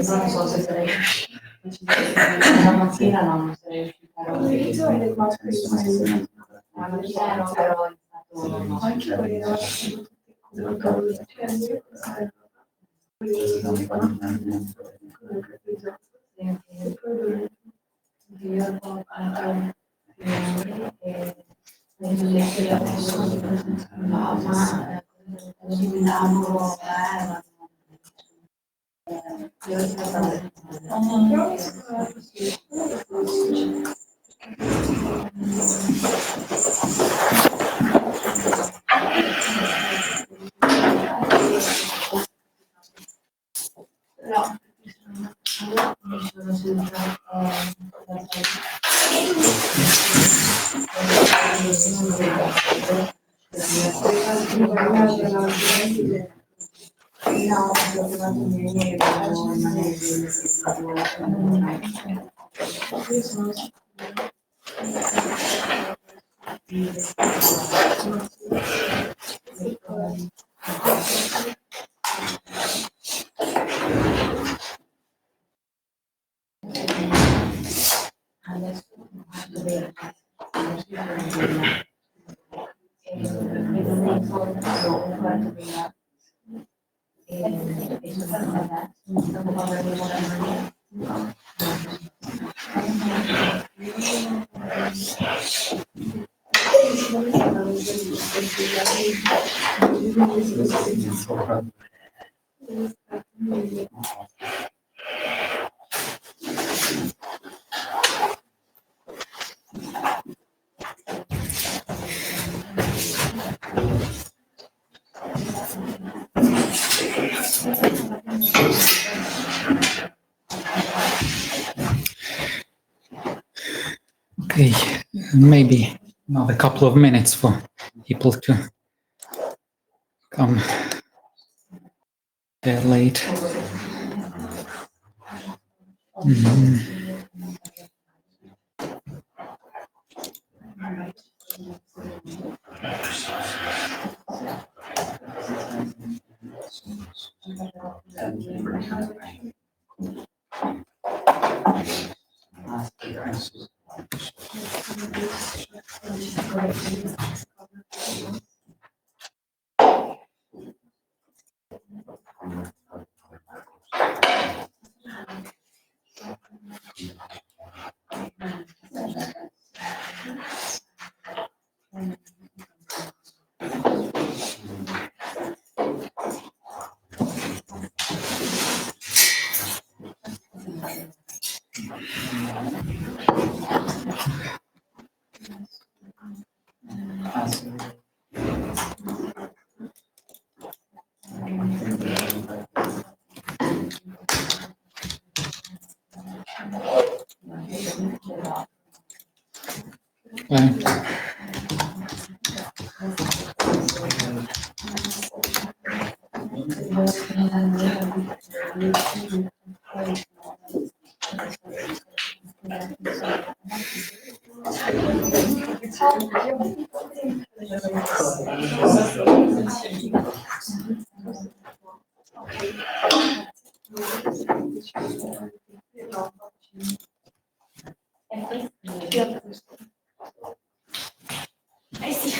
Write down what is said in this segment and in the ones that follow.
Non so se sarei la mattina non sarei riuscita la mattina no, però è Okay, maybe another couple of minutes for people to come. They're late. I see.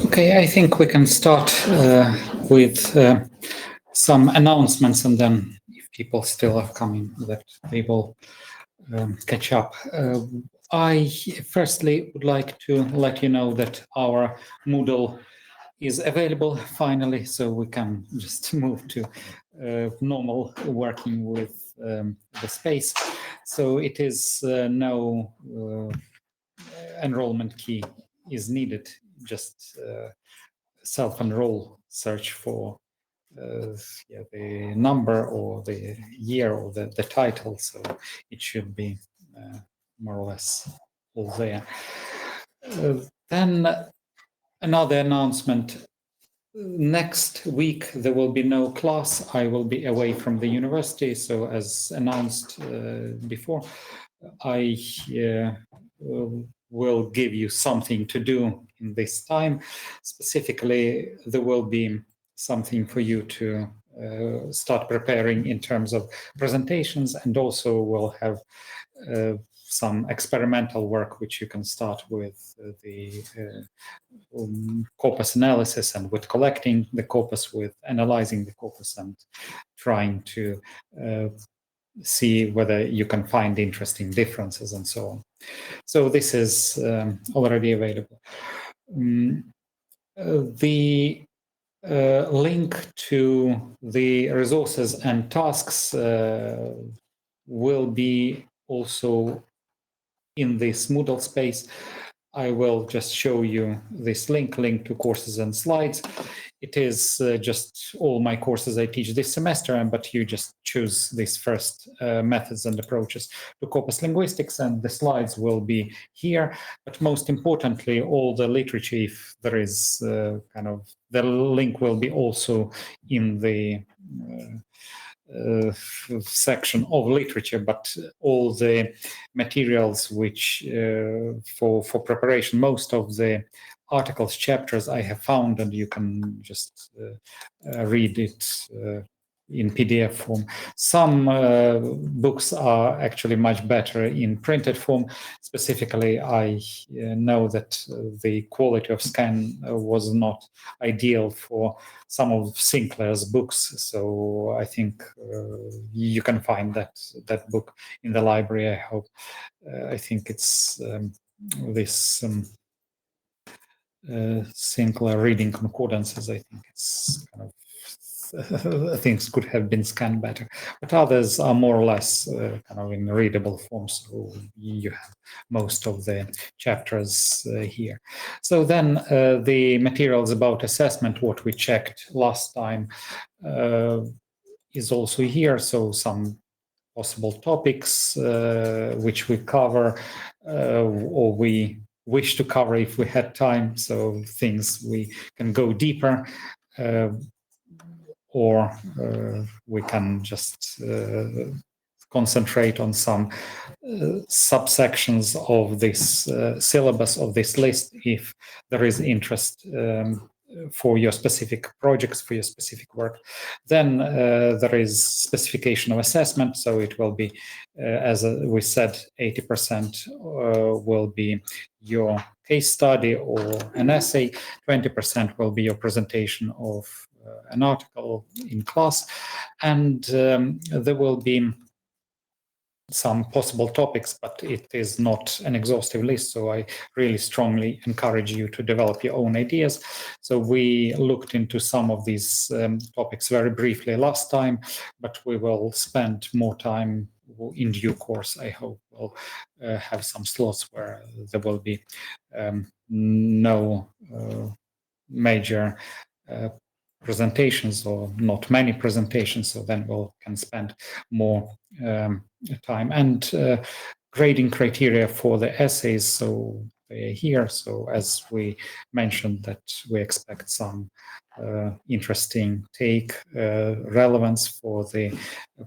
Okay, I think we can start with some announcements, and then if people still are coming, that they will catch up. I firstly would like to let you know that our Moodle is available finally, so we can just move to normal working with the space. So it is no enrollment key is needed, just self-enroll, search for the number or the year or the title, so it should be more or less all there. Then another announcement. Next week there will be no class. I will be away from the university, so as announced before, I will give you something to do in this time. Specifically, there will be something for you to start preparing in terms of presentations, and also we'll have some experimental work which you can start with the corpus analysis, and with collecting the corpus, with analyzing the corpus, and trying to see whether you can find interesting differences and so on. So this is already available. The link to the resources and tasks will be also in this Moodle space. I will just show you this link to courses and slides. It is just all my courses I teach this semester, but you just choose these first methods and approaches to corpus linguistics, and the slides will be here. But most importantly, all the literature, if there is the link will be also in the section of literature, but all the materials which for preparation, most of the articles, chapters I have found, and you can just read it in PDF form. Some books are actually much better in printed form. Specifically, I know that the quality of scan was not ideal for some of Sinclair's books, so I think you can find that book in the library, I hope. I think it's this Sinclair reading concordances. I think it's kind of things could have been scanned better, but others are more or less kind of in readable form, so you have most of the chapters here. So then the materials about assessment, what we checked last time, is also here. So some possible topics which we cover or we wish to cover if we had time, so things we can go deeper, or we can just concentrate on some subsections of this syllabus, of this list, if there is interest for your specific projects, for your specific work. Then there is specification of assessment, so it will be, as we said, 80% will be your case study or an essay, 20% will be your presentation of an article in class, and there will be some possible topics, but it is not an exhaustive list, so I really strongly encourage you to develop your own ideas. So we looked into some of these topics very briefly last time, but we will spend more time in due course. I hope we'll have some slots where there will be no major presentations, or not many presentations, so then we can spend more time. And grading criteria for the essays, so they're here. So as we mentioned, that we expect some interesting take, relevance for the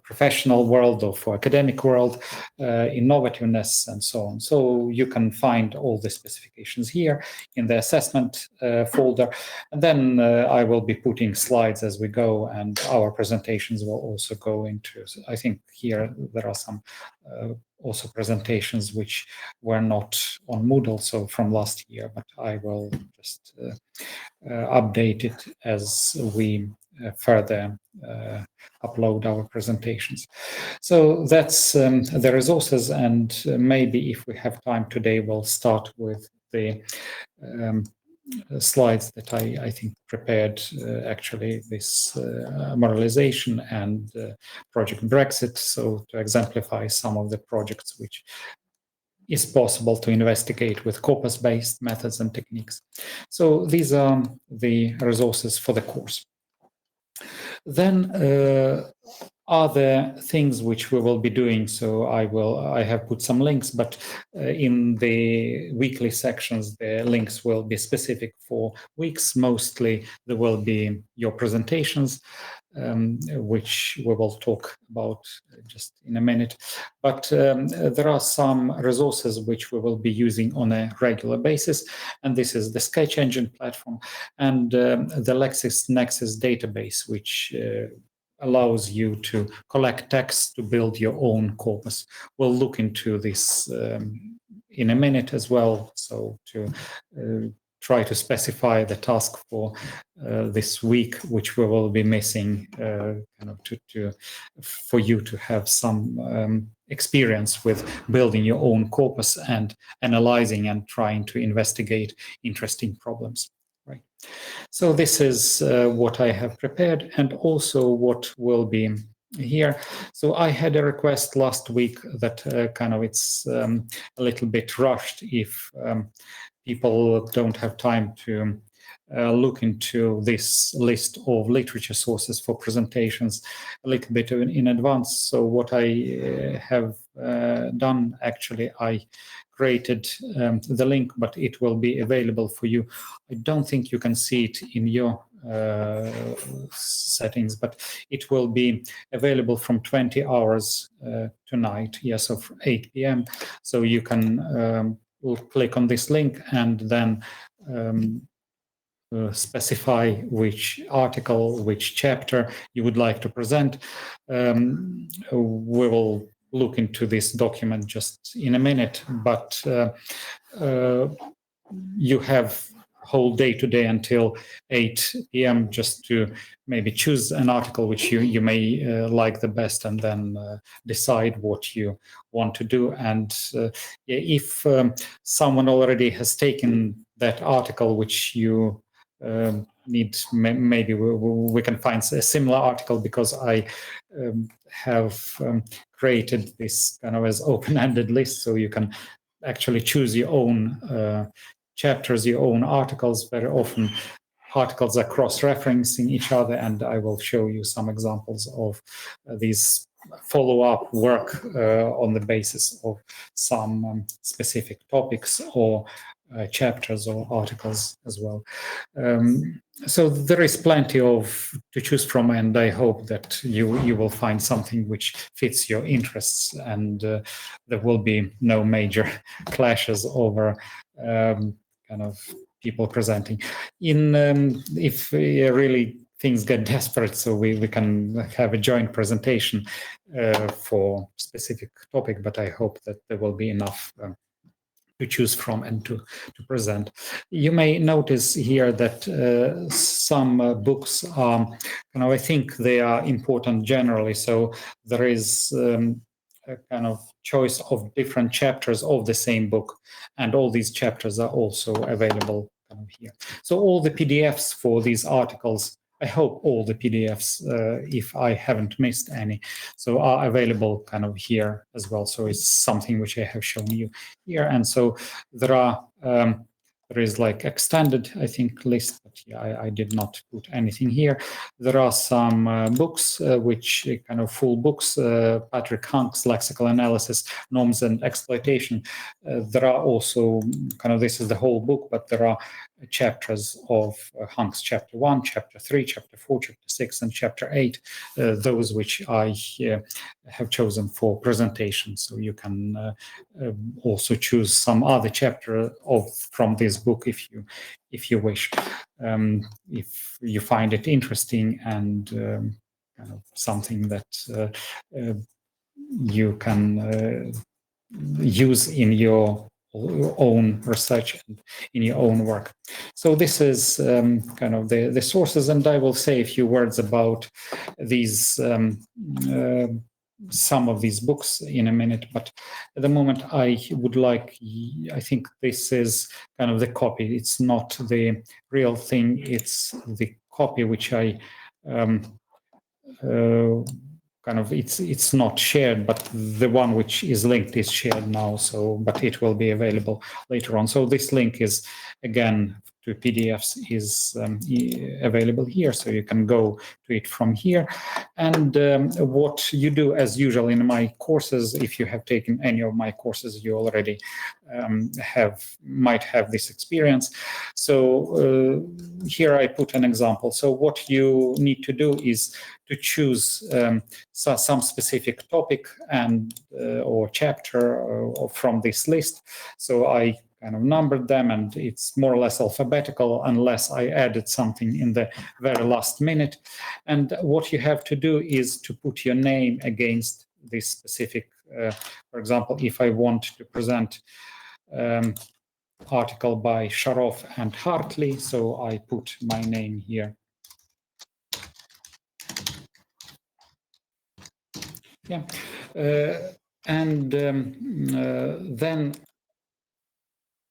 professional world or for academic world, innovativeness, and so on. So you can find all the specifications here in the assessment folder. And then I will be putting slides as we go, and our presentations will also go into, I think here there are some also presentations which were not on Moodle, so from last year, but I will just update it as we further upload our presentations. So that's the resources, and maybe if we have time today, we'll start with the slides that I think prepared actually this moralization and Project Brexit, so to exemplify some of the projects which is possible to investigate with corpus-based methods and techniques. So these are the resources for the course. Then other things which we will be doing, so I have put some links, but in the weekly sections the links will be specific for weeks. Mostly there will be your presentations, which we will talk about just in a minute. But there are some resources which we will be using on a regular basis, and this is the Sketch Engine platform and the LexisNexis database, which allows you to collect text to build your own corpus. We'll look into this in a minute as well, so to try to specify the task for this week, which we will be missing, kind of for you to have some experience with building your own corpus and analyzing and trying to investigate interesting problems. Right. So this is what I have prepared, and also what will be here. So I had a request last week that kind of it's a little bit rushed if people don't have time to look into this list of literature sources for presentations a little bit in advance. So what I have done, actually, I created the link, but it will be available for you. I don't think you can see it in your settings, but it will be available from 20 hours tonight, yes, of 8 p.m. So you can click on this link and then specify which article, which chapter you would like to present. We will look into this document just in a minute, but you have whole day today until 8 p.m. just to maybe choose an article which you may like the best, and then decide what you want to do. And if someone already has taken that article which you need, maybe we can find a similar article, because I have created this kind of as open-ended list, so you can actually choose your own chapters, your own articles. Very often articles are cross-referencing each other, and I will show you some examples of these follow-up work on the basis of some specific topics or chapters or articles as well. So there is plenty to choose from, and I hope that you will find something which fits your interests, and there will be no major clashes over kind of people presenting. If really things get desperate, so we can have a joint presentation for specific topic, but I hope that there will be enough to choose from and to present. You may notice here that some books are, I think they are important generally. So there is a kind of choice of different chapters of the same book, and all these chapters are also available here. So all the PDFs for these articles, I hope all the PDFs, if I haven't missed any, so are available here as well. So it's something which I have shown you here. And so there is like extended, I think, list, but yeah, I did not put anything here. There are some books, which full books, Patrick Hunk's Lexical Analysis, Norms and Exploitation. There are also this is the whole book, but there are chapters of Hunk's chapter 1, chapter 3, chapter 4, chapter 6, and chapter 8, those which I have chosen for presentation. So you can also choose some other chapter from this book if you wish, if you find it interesting and something that you can use in your own research and in your own work. So this is the sources, and I will say a few words about these some of these books in a minute, but at the moment I think this is the copy. It's not the real thing, it's the copy which I it's not shared, but the one which is linked is shared now. So, but it will be available later on. So this link is again to PDFs is available here, so you can go to it from here. And what you do, as usual in my courses, if you have taken any of my courses, you already might have this experience. So here I put an example. So what you need to do is to choose some specific topic and or chapter or from this list. So I numbered them, and it's more or less alphabetical unless I added something in the very last minute. And what you have to do is to put your name against this specific, for example, if I want to present article by Sharoff and Hartley, so I put my name here. Yeah, and then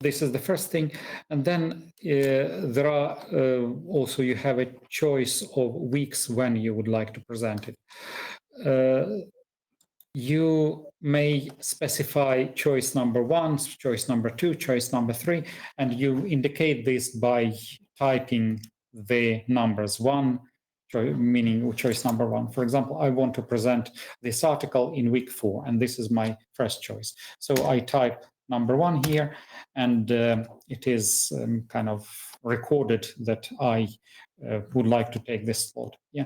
this is the first thing, and then there are also you have a choice of weeks when you would like to present it. You may specify choice number 1, choice number 2, choice number 3, and you indicate this by typing the numbers 1, meaning choice number 1. For example, I want to present this article in week 4, and this is my first choice. So I type number 1 here, and it is recorded that I would like to take this slot. Yeah,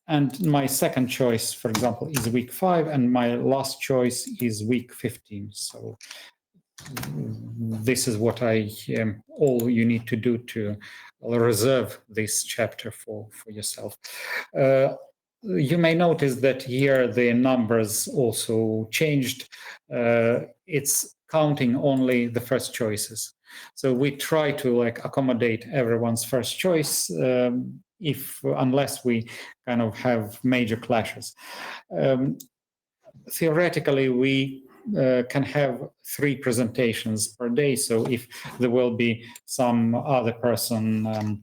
and my second choice, for example, is week 5, and my last choice is week 15. So this is what all you need to do to reserve this chapter for yourself. You may notice that here the numbers also changed. It's counting only the first choices. So we try to accommodate everyone's first choice, unless we kind of have major clashes. Theoretically, we can have 3 presentations per day. So if there will be some other person,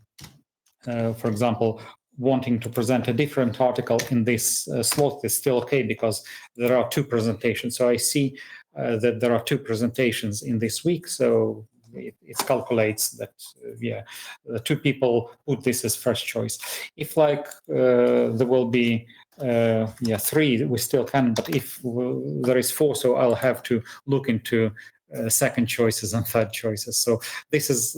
for example, wanting to present a different article in this slot, is still okay, because there are 2 presentations. So I see that there are 2 presentations in this week. So it calculates that, the 2 people put this as first choice. If there will be 3, we still can, but if there is 4, so I'll have to look into second choices and third choices. So this is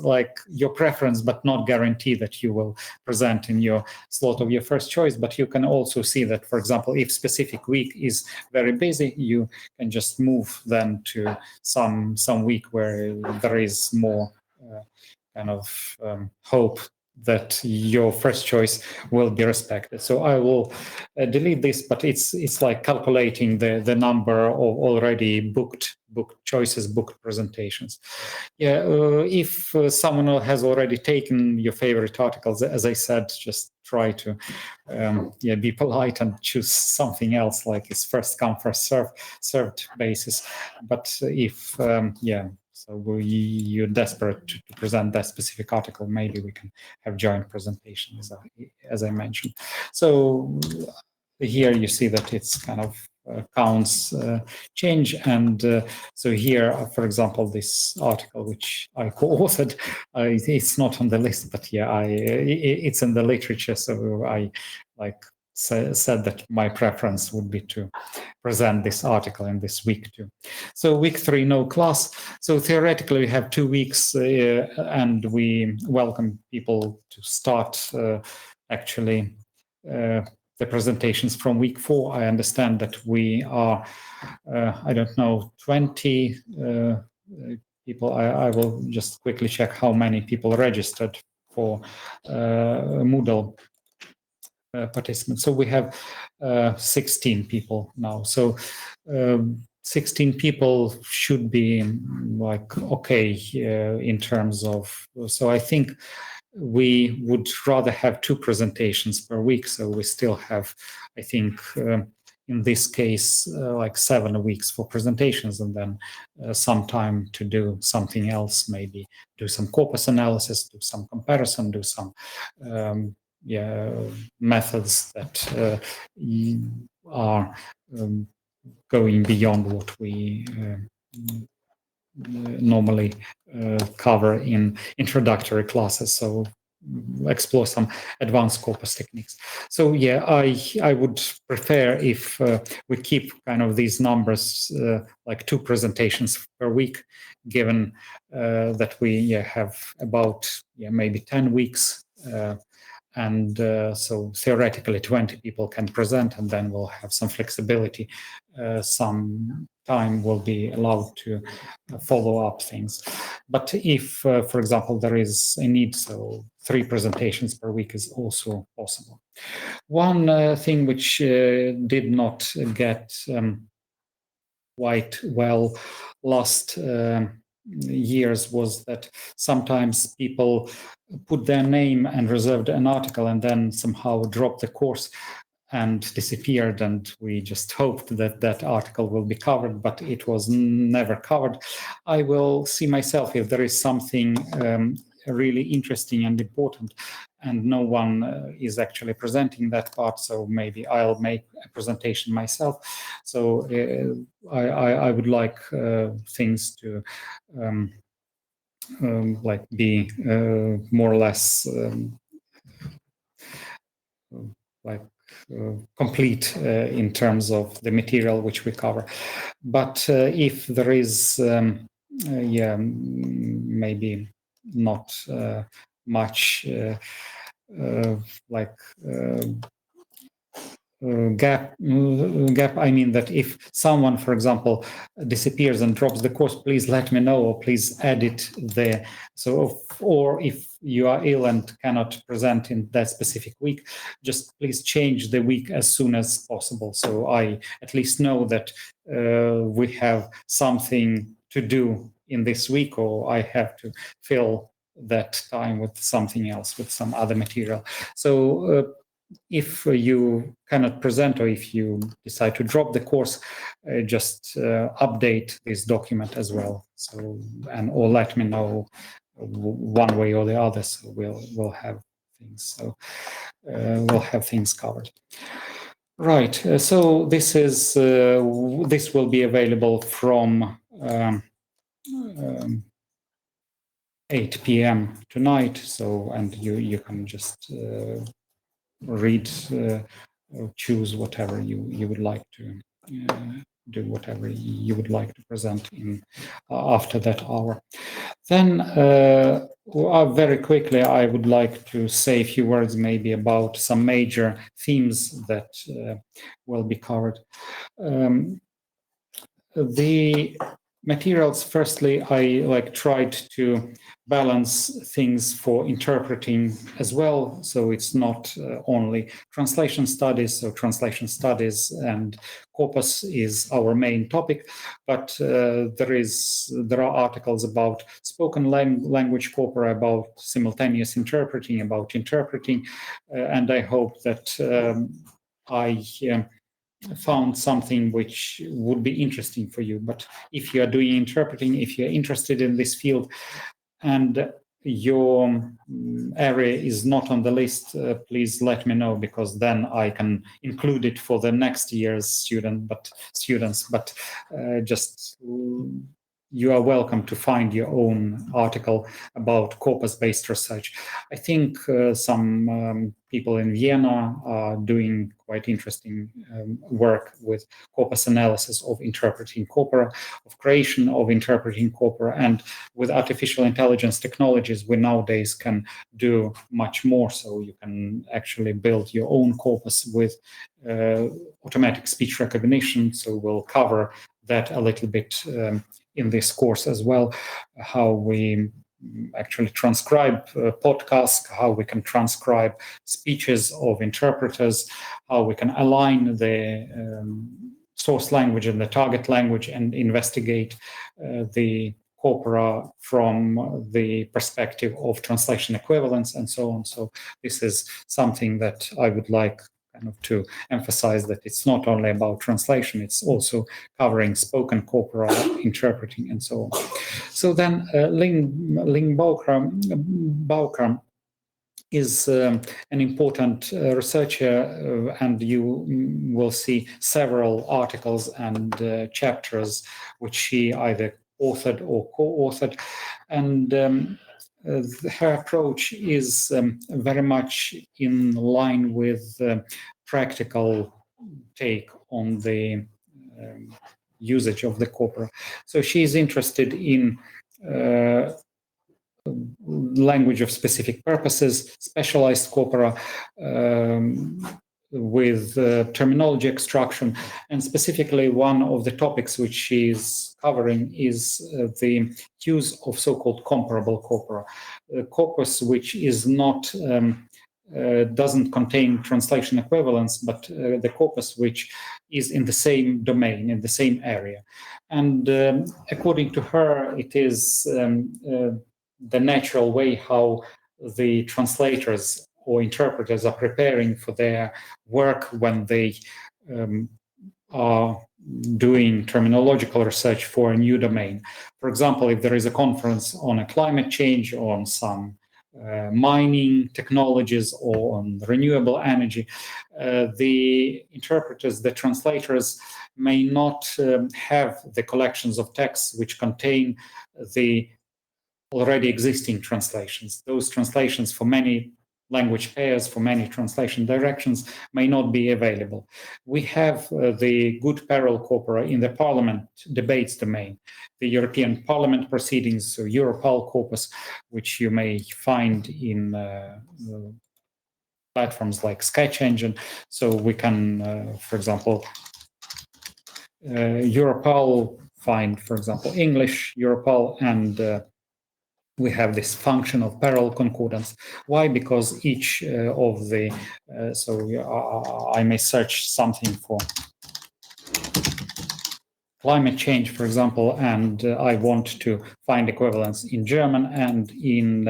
your preference, but not guarantee that you will present in your slot of your first choice. But you can also see that, for example, if specific week is very busy, you can just move then to some week where there is more kind of hope that your first choice will be respected. So I will delete this, but it's like calculating the number of already booked choices, booked presentations. If someone has already taken your favorite articles, as I said, just try to be polite and choose something else, like it's first come first served basis. But if so you're desperate to present that specific article, maybe we can have joint presentation, as I mentioned. So here you see that it's kind of counts change. And so here, for example, this article, which I co-authored, it's not on the list, but it's in the literature. So I said that my preference would be to present this article in this week too. So week 3, no class. So theoretically, we have 2 weeks, and we welcome people to start actually the presentations from week 4. I understand that we are, I don't know, 20 people. I will just quickly check how many people registered for Moodle participants. So we have 16 people now. So 16 people should be okay in terms of, so I think we would rather have 2 presentations per week. So we still have, I think, in this case, 7 weeks for presentations, and then some time to do something else, maybe do some corpus analysis, do some comparison, do some methods that are going beyond what we normally cover in introductory classes. So explore some advanced corpus techniques. So I would prefer if we keep kind of these numbers, 2 presentations per week, given that we have about maybe 10 weeks. And so theoretically 20 people can present, and then we'll have some flexibility. Some time will be allowed to follow up things. But if, for example, there is a need, so 3 presentations per week is also possible. One thing which did not get quite well last years was that sometimes people put their name and reserved an article and then somehow dropped the course and disappeared, and we just hoped that that article will be covered, but it was never covered. I will see myself if there is something really interesting and important and no one is actually presenting that part, so maybe I'll make a presentation myself. So I would like things to be more or less complete in terms of the material which we cover. But if there is, maybe not much gap, I mean that if someone, for example, disappears and drops the course, please let me know, or please add it there. So, or if you are ill and cannot present in that specific week, just please change the week as soon as possible, so I at least know that we have something to do in this week, or I have to fill that time with something else, with some other material. So if you cannot present, or if you decide to drop the course, just update this document as well. So, and or let me know one way or the other. So we'll have things. So we'll have things covered. Right. So this is this will be available from 8 p.m. tonight. So, and you can just read, choose whatever you would like to do, whatever you would like to present in after that hour. Then very quickly, I would like to say a few words maybe about some major themes that will be covered. The materials, firstly, I tried to balance things for interpreting as well. So it's not only translation studies. So translation studies and corpus is our main topic, but there are articles about spoken language corpora, about simultaneous interpreting, about interpreting, and I hope that I found something which would be interesting for you. But if you are doing interpreting, if you're interested in this field and your area is not on the list, please let me know, because then I can include it for the next year's students. But just you are welcome to find your own article about corpus-based research. I think some people in Vienna are doing quite interesting work with corpus analysis of interpreting corpora, of creation of interpreting corpora, and with artificial intelligence technologies, we nowadays can do much more. So you can actually build your own corpus with automatic speech recognition. So we'll cover that a little bit in this course as well, how we actually transcribe podcasts, how we can transcribe speeches of interpreters, how we can align the source language and the target language and investigate the corpora from the perspective of translation equivalence and so on. So this is something that I would like kind of to emphasize, that it's not only about translation, it's also covering spoken corpora, interpreting, and so on. So then Ling Baukram is an important researcher, and you will see several articles and chapters which she either authored or co-authored. And her approach is very much in line with practical take on the usage of the corpora. So she is interested in language of specific purposes, specialized corpora, with terminology extraction. And specifically, one of the topics which she's covering is the use of so-called comparable corpora, corpus which is not doesn't contain translation equivalence, but the corpus which is in the same domain, in the same area. And according to her, it is the natural way how the translators or interpreters are preparing for their work when they are doing terminological research for a new domain. For example, if there is a conference on a climate change, or on some mining technologies, or on renewable energy, the interpreters, the translators may not have the collections of texts which contain the already existing translations. Those translations for many language pairs, for many translation directions, may not be available. We have the good parallel corpora in the Parliament debates domain, the European Parliament proceedings, so Europal corpus, which you may find in platforms like Sketch Engine. So we can, for example, Europal find, for example, English, Europal, and we have this function of parallel concordance. Why? Because each of the, I may search something for climate change, for example, and I want to find equivalence in German and in,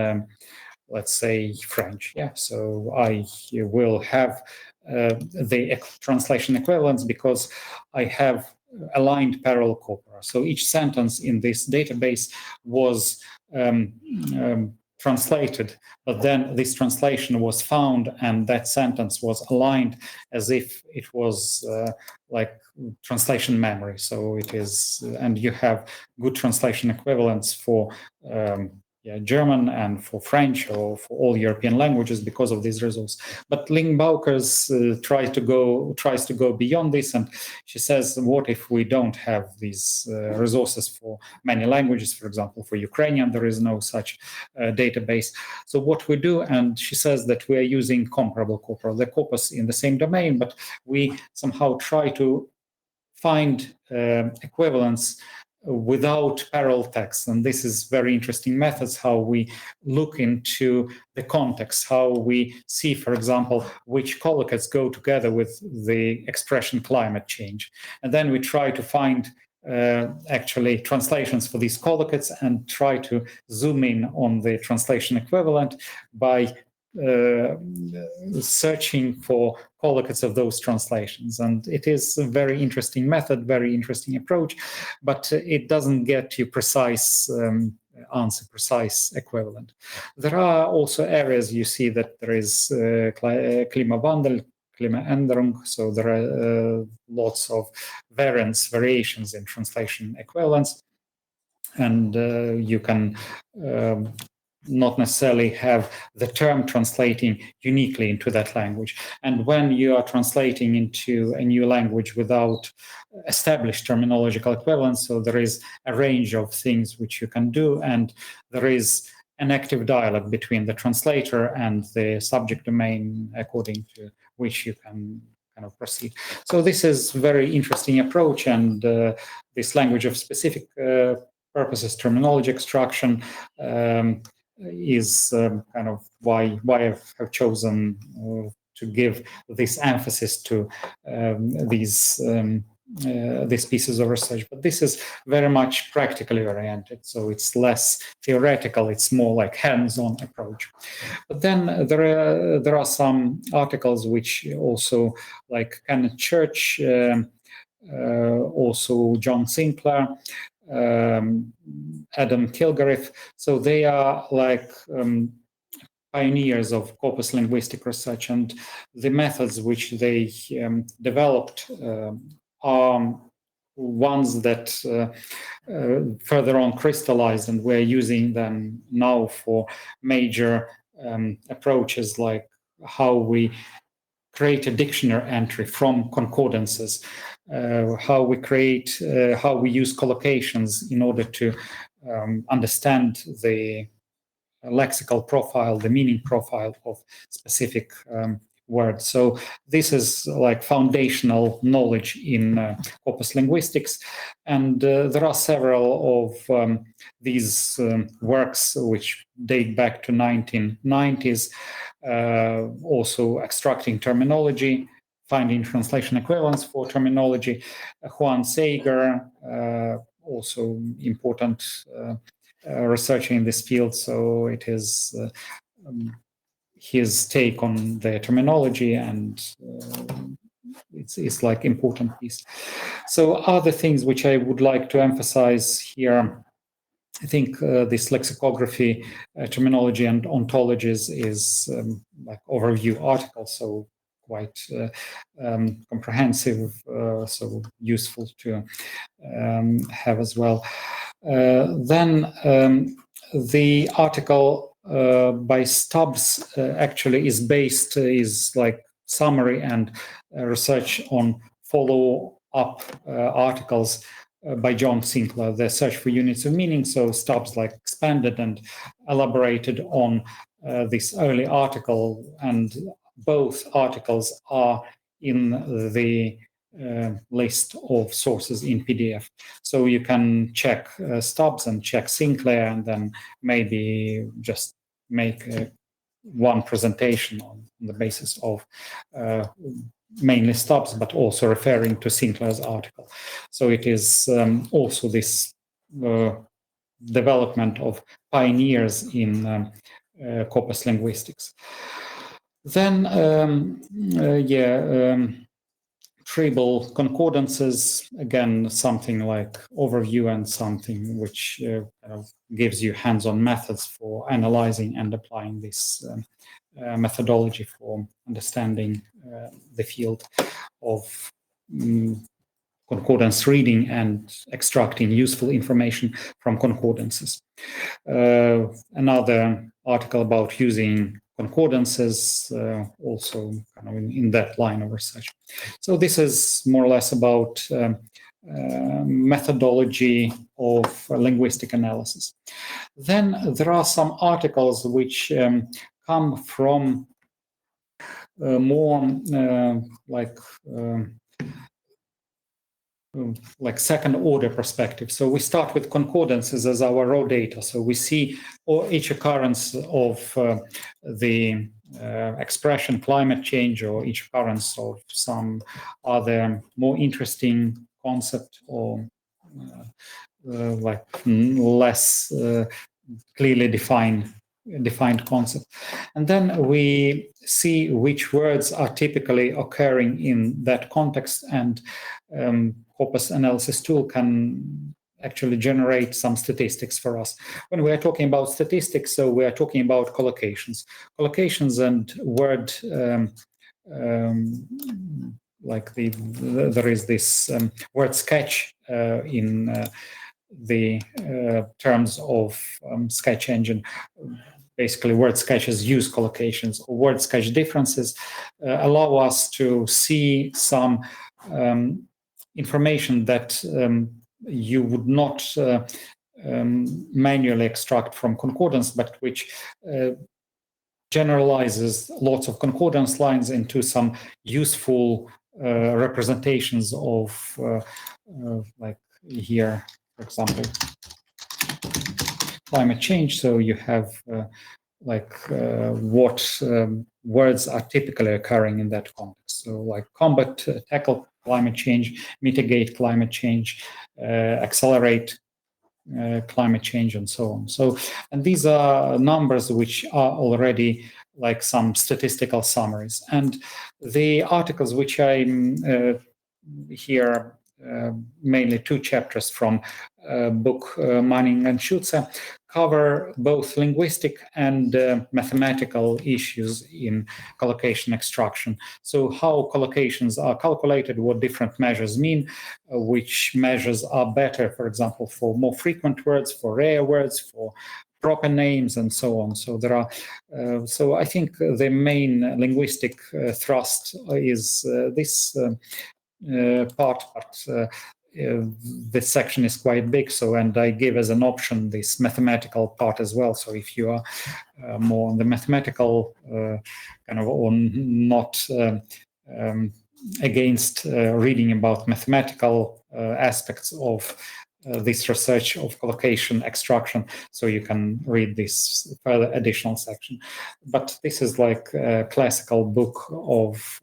let's say, French. Yeah, so I will have the translation equivalence because I have aligned parallel corpora. So each sentence in this database was translated, but then this translation was found and that sentence was aligned as if it was like translation memory. So it is, and you have good translation equivalents for German and for French or for all European languages because of these results. But Ling Baukers tries to go beyond this, and she says, what if we don't have these resources for many languages? For example, for Ukrainian, there is no such database. So what we do, and she says that we are using comparable corpora, the corpus in the same domain, but we somehow try to find equivalence without parallel text. And this is very interesting methods, how we look into the context, how we see, for example, which collocates go together with the expression climate change. And then we try to find actually translations for these collocates and try to zoom in on the translation equivalent by searching for collocates of those translations. And it is a very interesting method, very interesting approach, but it doesn't get you precise answer, precise equivalent. There are also areas you see that there is Klimawandel, Klimaänderung, so there are lots of variations in translation equivalence, and you can not necessarily have the term translating uniquely into that language. And when you are translating into a new language without established terminological equivalence, so there is a range of things which you can do, and there is an active dialogue between the translator and the subject domain according to which you can kind of proceed. So this is very interesting approach, and this language of specific purposes terminology extraction is kind of why I have chosen to give this emphasis to these pieces of research. But this is very much practically oriented, so it's less theoretical, it's more like hands-on approach. But then there are some articles which also, like Kenneth Church, also John Sinclair, Adam Kilgariff. So they are like pioneers of corpus linguistic research, and the methods which they developed are ones that further on crystallized, and we're using them now for major approaches, like how we create a dictionary entry from concordances, how we use collocations in order to understand the lexical profile, the meaning profile of specific words. So this is like foundational knowledge in corpus linguistics, and there are several of these works which date back to 1990s, also extracting terminology, finding translation equivalence for terminology. Juan Sager, also important researcher in this field, so it is his take on the terminology, and it's like important piece. So other things which I would like to emphasize here, I think this lexicography, terminology and ontologies is like overview article, so quite comprehensive, so useful to have as well. Then the article by Stubbs actually is like summary and research on follow-up articles by John Sinclair, the search for units of meaning. So Stubbs like expanded and elaborated on this early article, and both articles are in the list of sources in PDF. So you can check Stubbs and check Sinclair, and then maybe just make one presentation on the basis of mainly Stubbs, but also referring to Sinclair's article. So it is also this development of pioneers in corpus linguistics. Then, tribal concordances, again, something like overview and something which kind of gives you hands-on methods for analyzing and applying this methodology for understanding the field of concordance reading and extracting useful information from concordances. Another article about using concordances, also kind of in that line of research. So this is more or less about methodology of linguistic analysis. Then there are some articles which come from more like second order perspective. So we start with concordances as our raw data. So we see each occurrence of the expression climate change, or each occurrence of some other more interesting concept, or like less clearly defined concept. And then we see which words are typically occurring in that context, and corpus analysis tool can actually generate some statistics for us. When we are talking about statistics, so we are talking about collocations and word like there is this word sketch in the terms of sketch engine. Basically, word sketches use collocations, or word sketch differences allow us to see some information that you would not manually extract from concordance, but which generalizes lots of concordance lines into some useful representations of like here, for example, climate change. So you have what words are typically occurring in that context. So like combat, tackle climate change, mitigate climate change, accelerate climate change, and so on. So, and these are numbers which are already like some statistical summaries. And the articles which I'm here, mainly two chapters from book Manning and Schutze, cover both linguistic and mathematical issues in collocation extraction. So how collocations are calculated, what different measures mean, which measures are better, for example, for more frequent words, for rare words, for proper names, and so on. So there are, so I think the main linguistic thrust is this part, but this section is quite big. So, and I give as an option this mathematical part as well. So if you are more on the mathematical kind of, or not against reading about mathematical aspects of this research of collocation extraction, so you can read this further additional section. But this is like a classical book of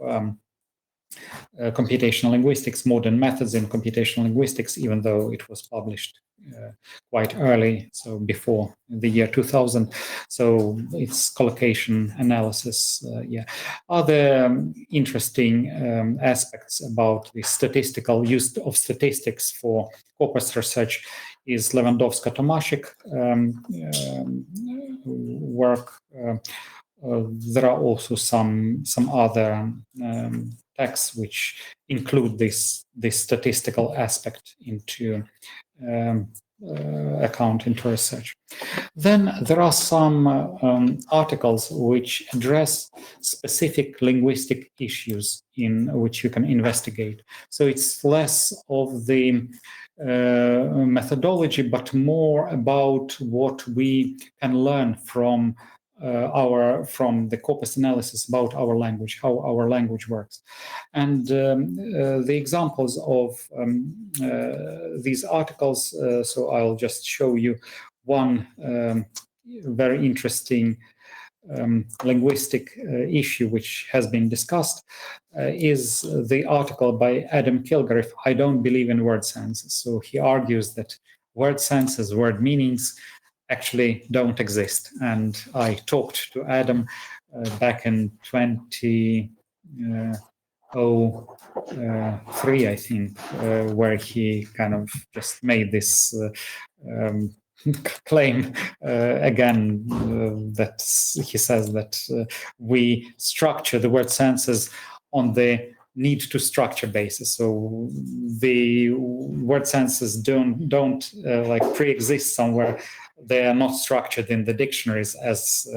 computational linguistics, modern methods in computational linguistics, even though it was published quite early, so before the year 2000. So it's collocation analysis. Other interesting aspects about the statistical use of statistics for corpus research is Lewandowska-Tomaszek work. There are also some other texts which include this statistical aspect into account into research. Then there are some articles which address specific linguistic issues in which you can investigate. So it's less of the methodology, but more about what we can learn from from the corpus analysis about our language, how our language works. And the examples of these articles, so I'll just show you one very interesting linguistic issue which has been discussed is the article by Adam Kilgariff, I Don't Believe in Word Senses. So he argues that word senses, word meanings actually don't exist. And I talked to Adam back in 2003, I think, where he kind of just made this claim again that he says that we structure the word senses on the need to structure basis. So the word senses don't like pre-exist somewhere. They are not structured in the dictionaries as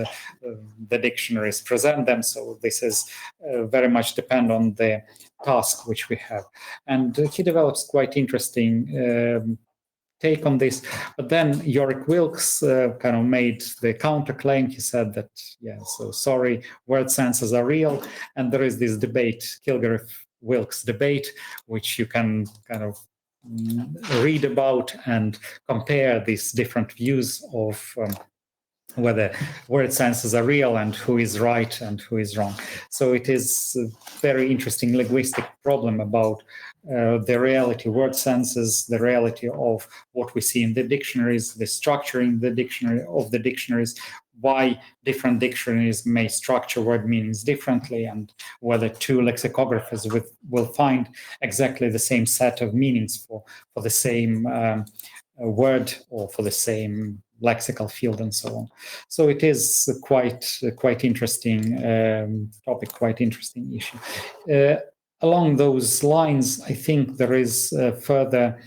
the dictionaries present them. So this is very much depend on the task which we have. And he develops quite interesting take on this. But then Yorick Wilkes kind of made the counterclaim. He said that, yeah, so sorry, word senses are real. And there is this debate, Kilgariff-Wilkes debate, which you can kind of read about and compare these different views of whether word senses are real and who is right and who is wrong. So it is a very interesting linguistic problem about the reality word senses, the reality of what we see in the dictionaries, the structuring the dictionaries, why different dictionaries may structure word meanings differently, and whether two lexicographers will find exactly the same set of meanings for the same word or for the same lexical field and so on. So it is quite interesting topic, quite interesting issue. Along those lines, I think there is further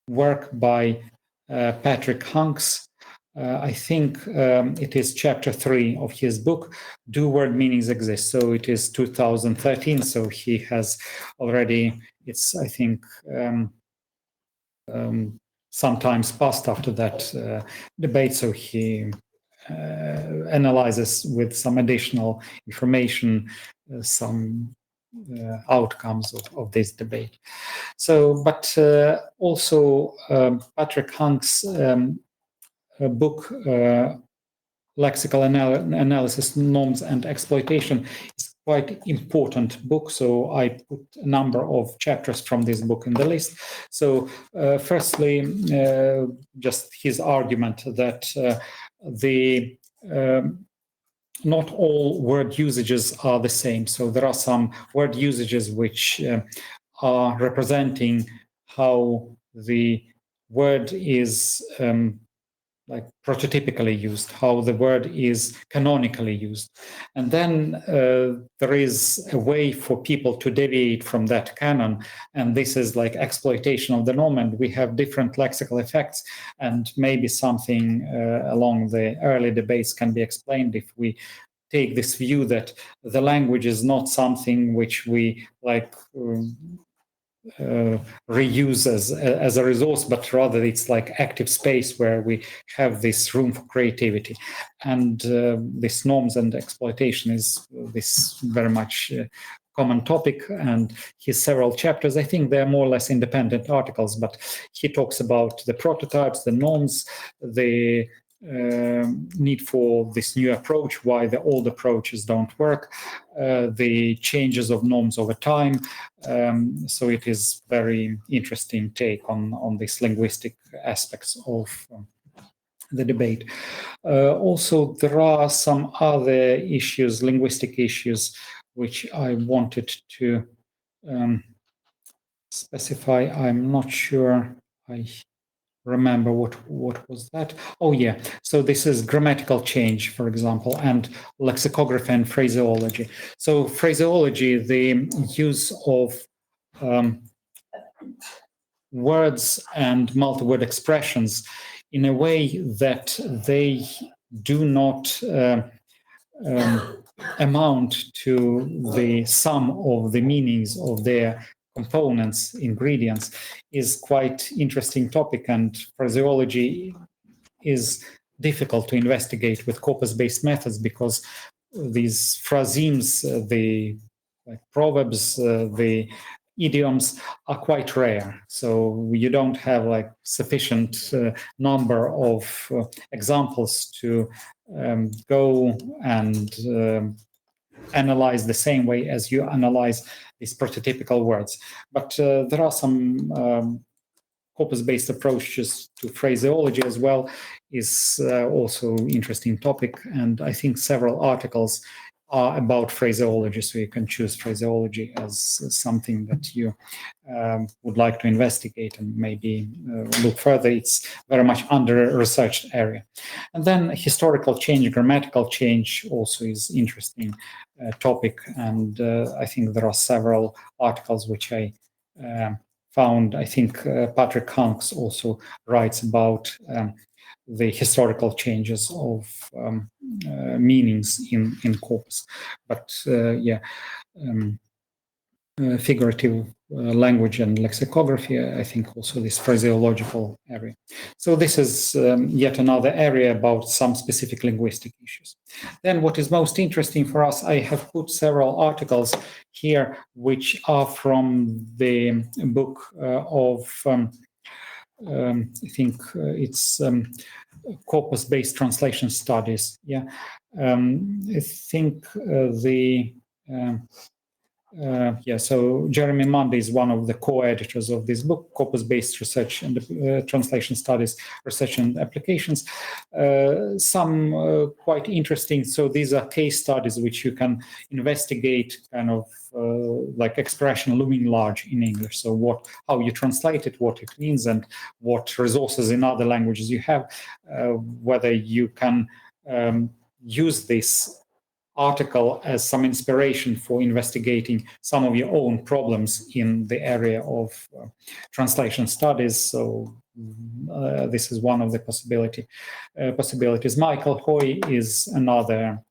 work by Patrick Hunks. I think it is chapter 3 of his book, Do Word Meanings Exist? So it is 2013, so he has already, it's, I think, sometimes passed after that debate, so he analyzes with some additional information some outcomes of this debate. So, but also Patrick Hunks' book, Lexical Analysis, Norms and Exploitation, is quite important book. So I put a number of chapters from this book in the list. So firstly, just his argument that not all word usages are the same. So there are some word usages which are representing how the word is like prototypically used, how the word is canonically used. And then there is a way for people to deviate from that canon. And this is like exploitation of the norm. And we have different lexical effects. And maybe something along the early debates can be explained if we take this view that the language is not something which we like reuse as a resource, but rather it's like active space where we have this room for creativity. And this norms and exploitation is this very much common topic, and his several chapters, I think they're more or less independent articles, but he talks about the prototypes, the norms, the need for this new approach, why the old approaches don't work, the changes of norms over time. So it is very interesting take on these linguistic aspects of the debate. Also, there are some other issues, linguistic issues, which I wanted to specify. I'm not sure I remember what was that. Oh yeah, so this is grammatical change, for example, and lexicography and phraseology. So phraseology, the use of words and multi-word expressions in a way that they do not amount to the sum of the meanings of their components, ingredients, is quite interesting topic, and phraseology is difficult to investigate with corpus-based methods because these phrasemes, the proverbs, the idioms are quite rare. So you don't have sufficient number of examples to go and analyze the same way as you analyze these prototypical words. But there are some corpus-based approaches to phraseology as well is also interesting topic. And I think several articles are about phraseology, so you can choose phraseology as something that you would like to investigate and maybe look further. It's very much under-researched area. And then historical change, grammatical change also is interesting topic. And I think there are several articles which I found. I think Patrick Hanks also writes about the historical changes of meanings in corpus. But figurative language and lexicography, I think also this phraseological area. So this is yet another area about some specific linguistic issues. Then what is most interesting for us, I have put several articles here which are from the book of I think it's corpus-based translation studies. Yeah, I think so Jeremy Mundy is one of the co-editors of this book, Corpus-Based Research and Translation Studies, Research and Applications. Some quite interesting. So these are case studies which you can investigate, kind of like expression looming large in English. So how you translate it, what it means, and what resources in other languages you have, whether you can use this article as some inspiration for investigating some of your own problems in the area of translation studies. So this is one of the possibilities. Michael Hoy is another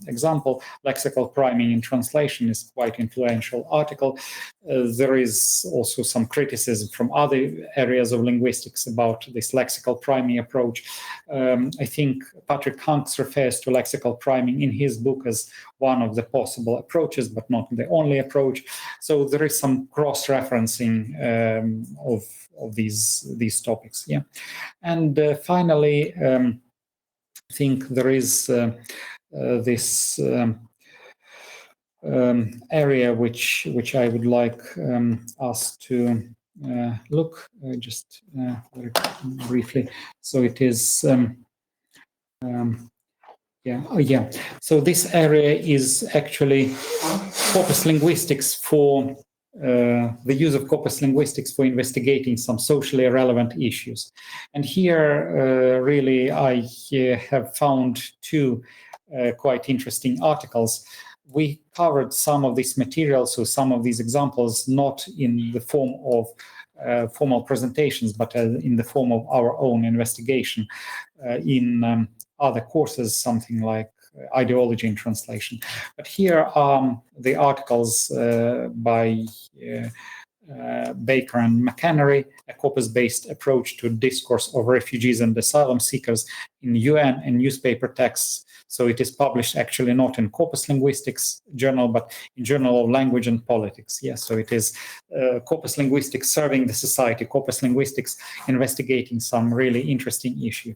example. Lexical priming in translation is quite influential article. There is also some criticism from other areas of linguistics about this lexical priming approach. I think Patrick Hanks refers to lexical priming in his book as one of the possible approaches, but not the only approach. So there is some cross-referencing of these topics. Yeah, and finally, I think there is this area which I would like us to look just very briefly. So it is. So this area is actually corpus linguistics for the use of corpus linguistics for investigating some socially relevant issues. And here, really, I have found two quite interesting articles. We covered some of this material, so some of these examples, not in the form of formal presentations, but in the form of our own investigation in other courses, something like ideology in translation. But here are the articles by Baker and McAnery, a corpus-based approach to discourse of refugees and asylum seekers in UN and newspaper texts. So it is published actually not in Corpus Linguistics journal, but in Journal of Language and Politics. Yes, so it is Corpus Linguistics serving the society, Corpus Linguistics investigating some really interesting issue.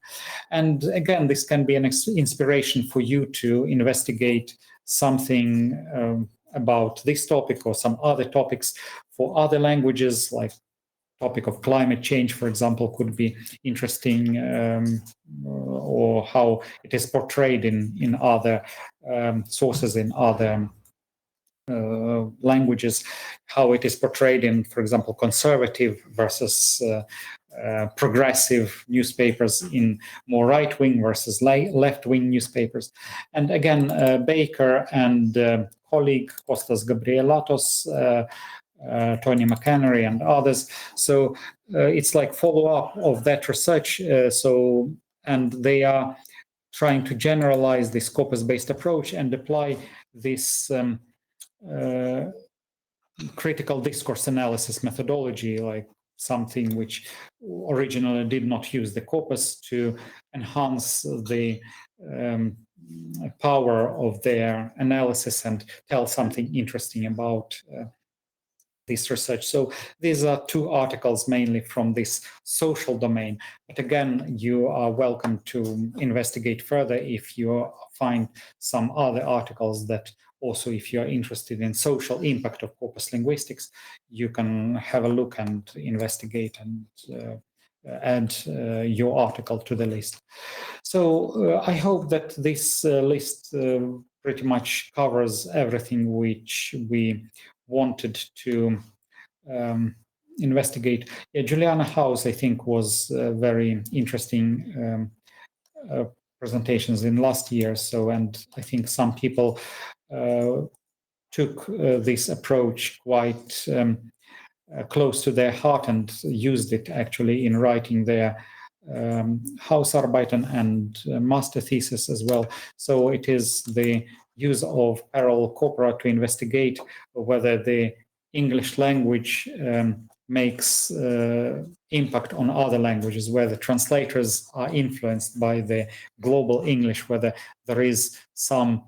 And again, this can be an inspiration for you to investigate something about this topic or some other topics for other languages, like topic of climate change, for example, could be interesting, or how it is portrayed in other sources, in other languages, how it is portrayed in, for example, conservative versus progressive newspapers, in more right-wing versus left-wing newspapers. And again, Baker and colleague Kostas Gabrielatos, Tony McAnery and others. So it's like follow-up of that research. And they are trying to generalize this corpus-based approach and apply this critical discourse analysis methodology, like something which originally did not use the corpus to enhance the power of their analysis and tell something interesting about this research. So these are two articles mainly from this social domain. But again, you are welcome to investigate further if you find some other articles that also, if you're interested in social impact of corpus linguistics, you can have a look and investigate and add your article to the list. So I hope that this list pretty much covers everything which we wanted to investigate. Yeah, Juliana House, I think, was very interesting presentations in last year. So, and I think some people took this approach quite close to their heart and used it actually in writing their Hausarbeiten and master thesis as well. So it is the use of parallel corpora to investigate whether the English language makes impact on other languages, where the translators are influenced by the global English, whether there is some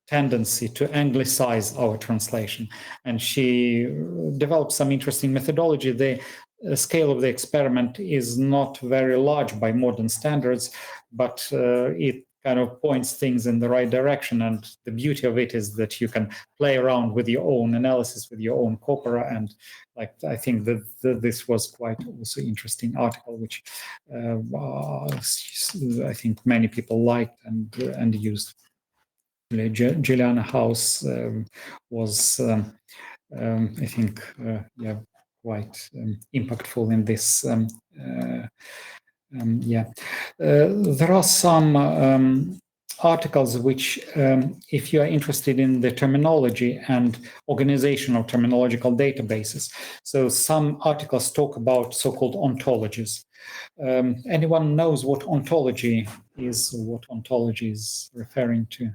tendency to anglicize our translation. And she developed some interesting methodology. The scale of the experiment is not very large by modern standards, but it kind of points things in the right direction. And the beauty of it is that you can play around with your own analysis, with your own corpora. And like, I think that this was quite also interesting article, which I think many people liked and used. Juliana House was, I think, yeah, quite impactful in this. There are some articles which, if you are interested in the terminology and organization of terminological databases, so some articles talk about so-called ontologies. Anyone knows what ontology is, or what ontology is referring to?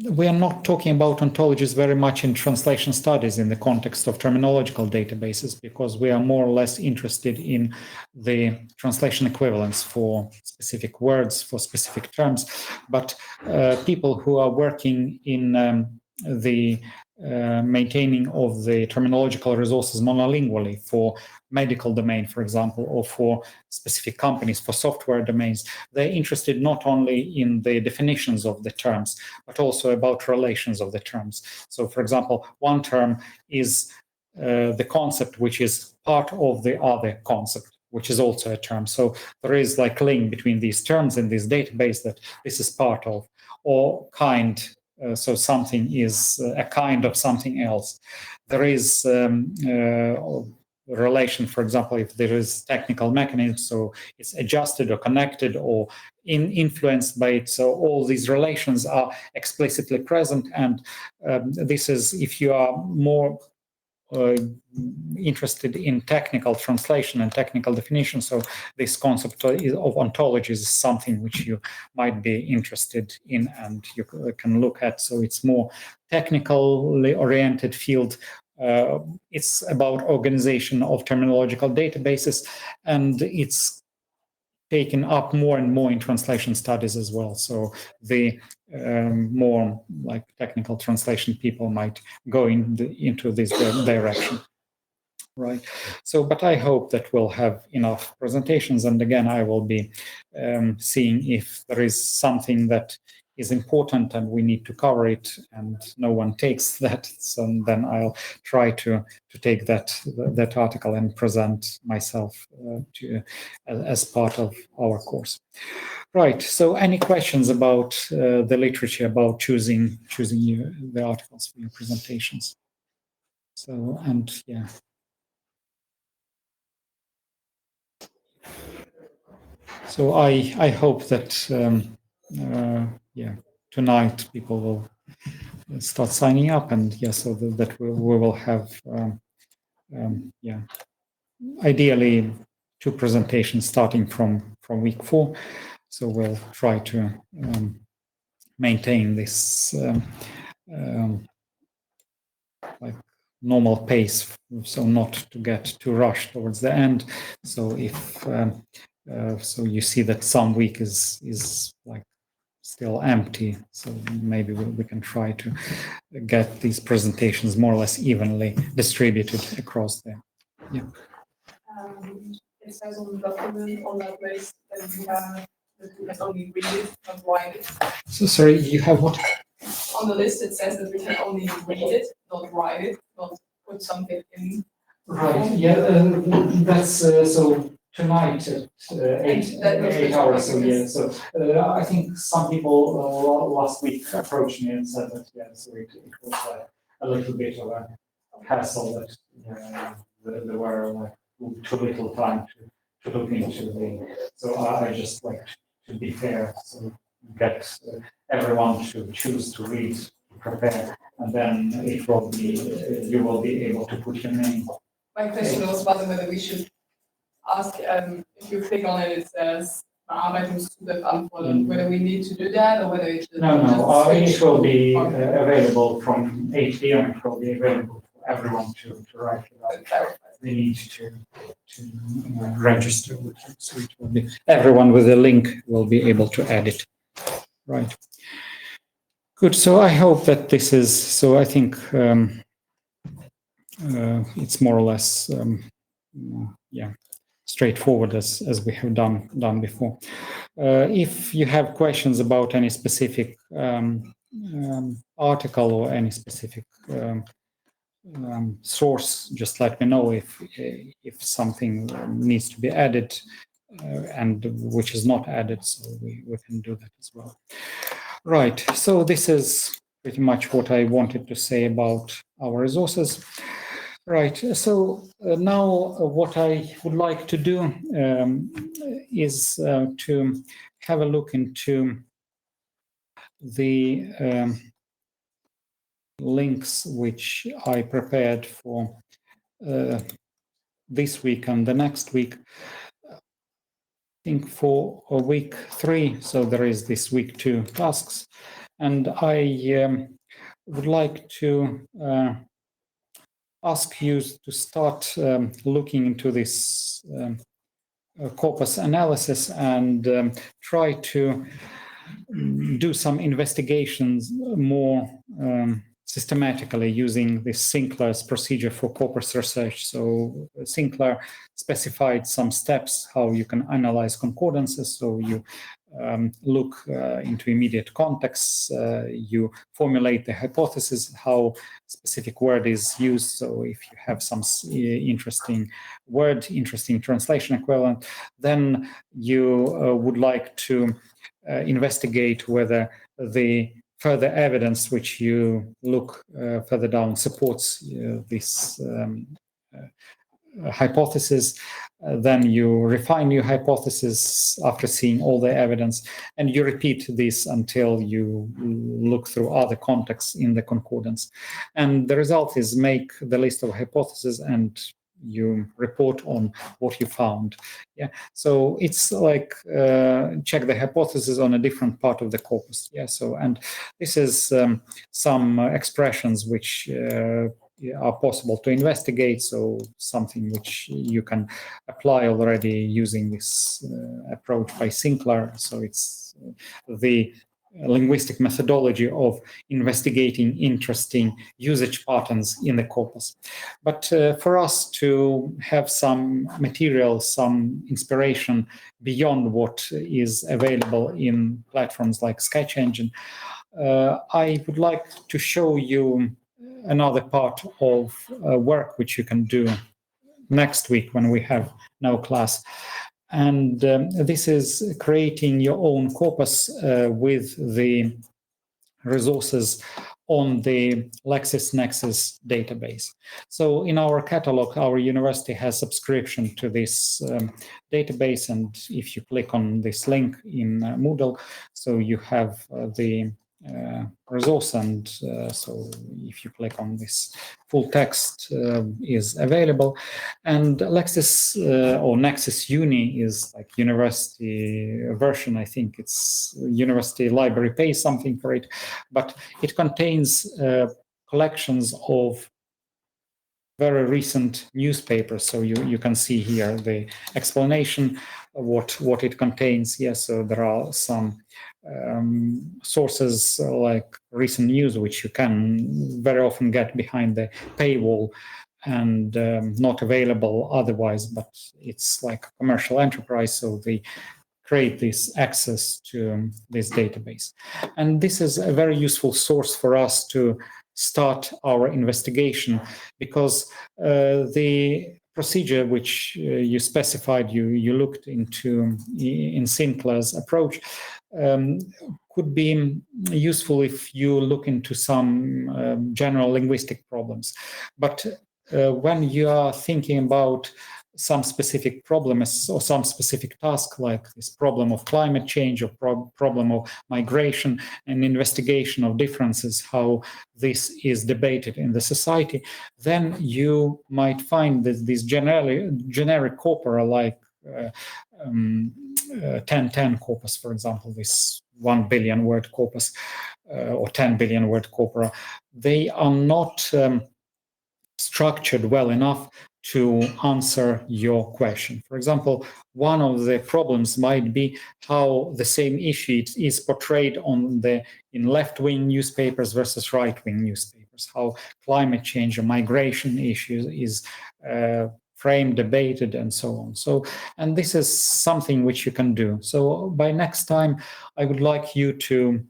We are not talking about ontologies very much in translation studies in the context of terminological databases, because we are more or less interested in the translation equivalents for specific words, for specific terms. But people who are working in the maintaining of the terminological resources monolingually for medical domain, for example, or for specific companies, for software domains, they're interested not only in the definitions of the terms, but also about relations of the terms. So, for example, one term is the concept which is part of the other concept, which is also a term. So there is like link between these terms in this database that this is part of, or kind. So something is a kind of something else. There is relation, for example, if there is technical mechanism, so it's adjusted or connected or influenced by it. So all these relations are explicitly present. And this is, if you are more interested in technical translation and technical definition, so this concept of ontology is something which you might be interested in and you can look at. So it's more technically oriented field. It's about organization of terminological databases, and it's taken up more and more in translation studies as well. So the more like technical translation people might go into this direction. Right. So, but I hope that we'll have enough presentations. And again, I will be seeing if there is something that is important and we need to cover it and no one takes that. So then I'll try to take that article and present myself as part of our course. Right. So any questions about the literature, about choosing the articles for your presentations? So, and yeah. So I hope that tonight people will start signing up, and so that we will have ideally 2 presentations starting from week 4. So we'll try to maintain this like normal pace, so not to get too rushed towards the end. So if so you see that some week is like still empty, so maybe we can try to get these presentations more or less evenly distributed across there. Yeah. It says on the document on that list that we have that we can only read it, not write it. So sorry, you have what? On the list it says that we can only read it, not write it, not put something in. Right. Yeah. That's so tonight at 8 hours. So yeah. So I think some people last week approached me and said that so it was a little bit of a hassle that there were like too little time to look into the. So I just like to be fair. So get everyone to choose to read, to prepare, and then it will be you will be able to put your name. My question was whether we should ask, if you click on it, it says Bearbeitungszugang anfordern, whether we need to do that or whether it's No, it will be available from 8 p.m. It will be available for everyone to write without the need to register with it. So it will be everyone with a link will be able to edit. Right. Good. So I hope that this is. So I think it's more or less, straightforward as we have done before. If you have questions about any specific article or any specific source, just let me know if something needs to be added and which is not added, so we can do that as well. Right. So this is pretty much what I wanted to say about our resources. Right. So now what I would like to do is to have a look into the links which I prepared for this week and the next week. I think for week 3, so there is this week 2 tasks, and I would like to ask you to start looking into this corpus analysis and try to do some investigations more systematically using this Sinclair's procedure for corpus research. So Sinclair specified some steps how you can analyze concordances. So you look into immediate contexts, you formulate the hypothesis, how specific word is used. So if you have some interesting word, interesting translation equivalent, then you would like to investigate whether the further evidence which you look further down supports this hypothesis. Then you refine your hypothesis after seeing all the evidence, and you repeat this until you look through other contexts in the concordance. And the result is make the list of hypotheses and you report on what you found. Yeah, so it's like check the hypothesis on a different part of the corpus. Yeah, so and this is some expressions which are possible to investigate, so something which you can apply already using this approach by Sinclair. So it's the linguistic methodology of investigating interesting usage patterns in the corpus. But for us to have some material, some inspiration beyond what is available in platforms like Sketch Engine, I would like to show you another part of work which you can do next week when we have no class. And this is creating your own corpus with the resources on the LexisNexis database. So in our catalog, our university has subscription to this database, and if you click on this link in Moodle, so you have the resource, and so if you click on this, full text is available. And Lexis or Nexis Uni is like university version. I think it's university library pays something for it, but it contains collections of very recent newspapers. So you can see here the explanation of what it contains. Yes, so there are some sources like recent news, which you can very often get behind the paywall and not available otherwise, but it's like a commercial enterprise, so they create this access to this database. And this is a very useful source for us to start our investigation, because the procedure which you specified, you looked into in Sinclair's approach, could be useful if you look into some general linguistic problems. But when you are thinking about some specific problem or some specific task, like this problem of climate change or problem of migration and investigation of differences, how this is debated in the society, then you might find that this generic corpora like 1010 corpus, for example, this 1 billion word corpus or 10 billion word corpora, they are not structured well enough to answer your question. For example, one of the problems might be how the same issue is portrayed in left-wing newspapers versus right-wing newspapers, how climate change or migration issues is framed, debated, and so on. So, and this is something which you can do. So by next time, I would like you to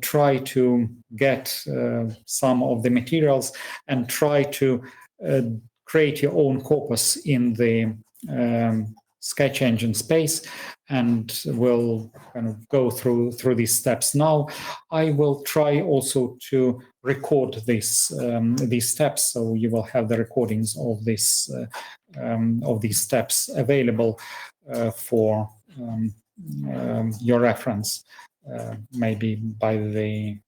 try to get some of the materials and try to create your own corpus in the sketch engine space, and we'll kind of go through these steps now. I will try also to record these steps, so you will have the recordings of these steps available for your reference, maybe by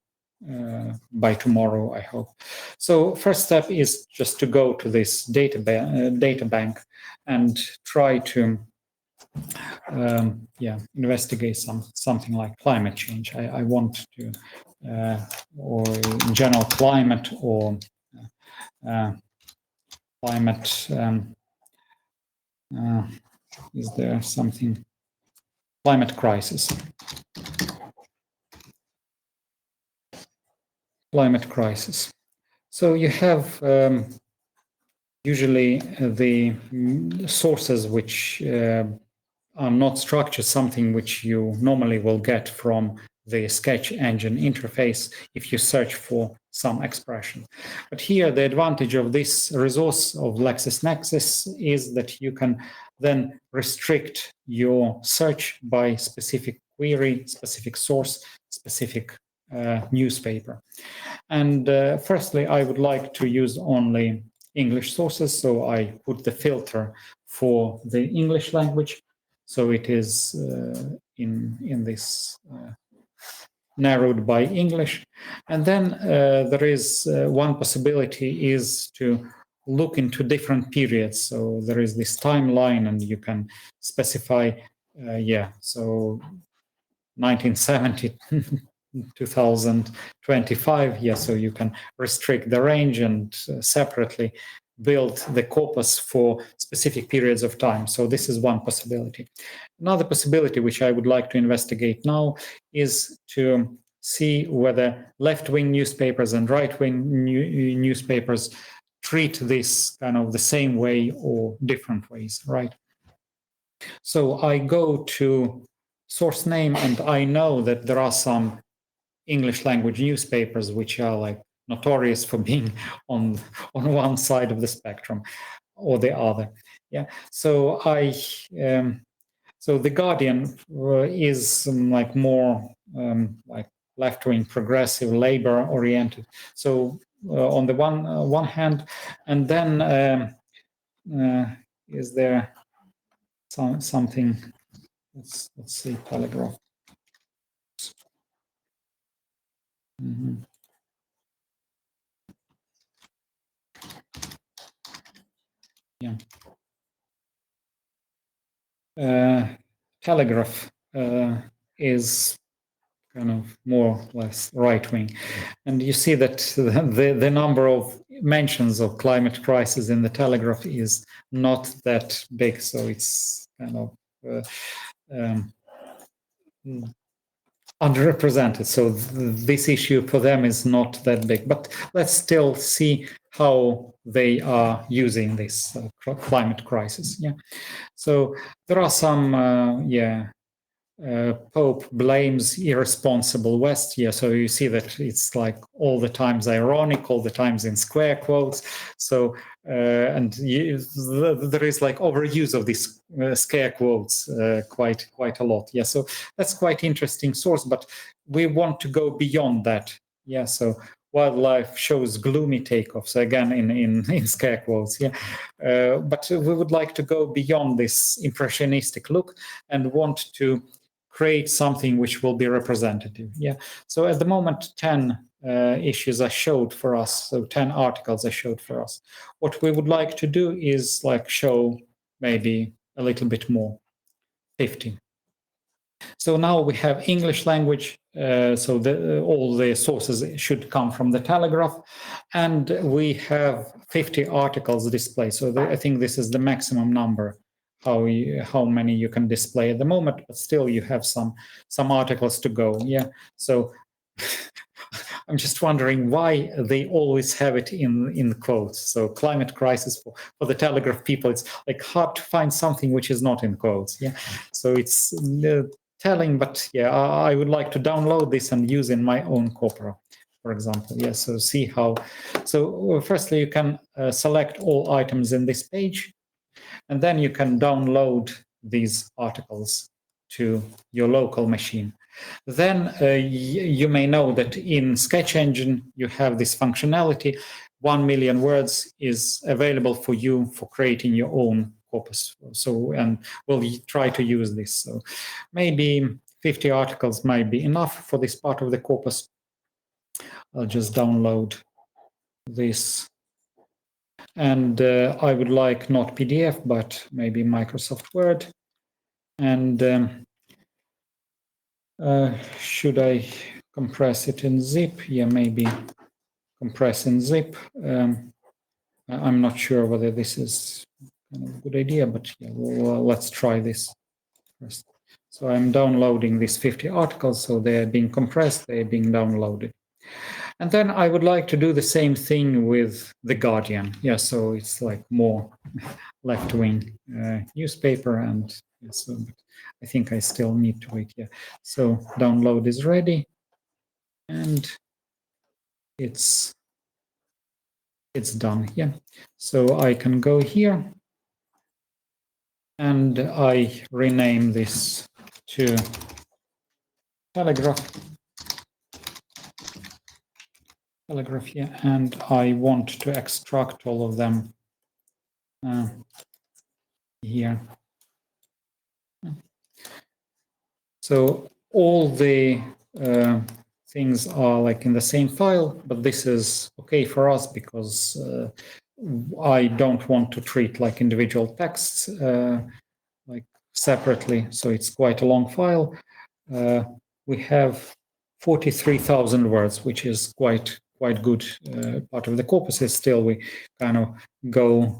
tomorrow, I hope. So first step is just to go to this data bank and try to investigate something like climate change. I want to, or general climate, or climate. Is there something? Climate crisis. Climate crisis. So you have usually the sources which are not structured, something which you normally will get from the sketch engine interface if you search for some expression. But here the advantage of this resource of LexisNexis is that you can then restrict your search by specific query, specific source, specific newspaper. And firstly, I would like to use only English sources, so I put the filter for the English language, so it is in this narrowed by English. And then there is one possibility is to look into different periods. So there is this timeline, and you can specify, so 1970 2025, so you can restrict the range and separately build the corpus for specific periods of time. So this is one possibility. Another possibility which I would like to investigate now is to see whether left-wing newspapers and right-wing newspapers treat this kind of the same way or different ways, right? So I go to source name, and I know that there are some English language newspapers which are like notorious for being on one side of the spectrum or the other. Yeah. So so the Guardian is like more like left-wing, progressive, labor-oriented. So on the one hand, and then is there something? Let's see, Telegraph. Mm-hmm. Yeah. Telegraph is kind of more or less right-wing, and you see that the number of mentions of climate crisis in the Telegraph is not that big, so it's kind of underrepresented. So this issue for them is not that big. But let's still see how they are using this climate crisis. Yeah. So there are some Pope blames irresponsible West. Yeah, so you see that it's like all the times ironic, all the times in square quotes. So there is like overuse of these scare quotes quite a lot. Yeah, so that's quite interesting source. But we want to go beyond that. Yeah, so wildlife shows gloomy takeoffs again in scare quotes. Yeah, but we would like to go beyond this impressionistic look and want to create something which will be representative. Yeah. So at the moment, 10 issues are showed for us. So 10 articles are showed for us. What we would like to do is like show maybe a little bit more, 50. So now we have English language. So all the sources should come from the Telegraph, and we have 50 articles displayed. So I think this is the maximum number how many you can display at the moment, but still you have some articles to go. Yeah. So I'm just wondering why they always have it in quotes. So climate crisis for the Telegraph people, it's like hard to find something which is not in quotes. Yeah. So it's telling, but yeah, I would like to download this and use in my own corpora, for example. Yeah. So see how. So firstly, you can select all items in this page. And then you can download these articles to your local machine. Then you may know that in Sketch Engine, you have this functionality. 1 million words is available for you for creating your own corpus. So, and we'll try to use this. So maybe 50 articles might be enough for this part of the corpus. I'll just download this. And I would like not PDF, but maybe Microsoft Word. And should I compress it in zip? Yeah, maybe compress in zip. I'm not sure whether this is kind of a good idea, but yeah, let's try this first. So I'm downloading these 50 articles, so they're being compressed, they're being downloaded. And then I would like to do the same thing with The Guardian. Yeah, so it's like more left-wing newspaper, and yeah, so I think I still need to wait. Yeah, so download is ready, and it's done. Yeah, so I can go here, and I rename this to Telegraph. Yeah, and I want to extract all of them here. So all the things are like in the same file, but this is okay for us because I don't want to treat like individual texts like separately. So it's quite a long file. We have 43,000 words, which is quite good part of the corpus. Is still we kind of go,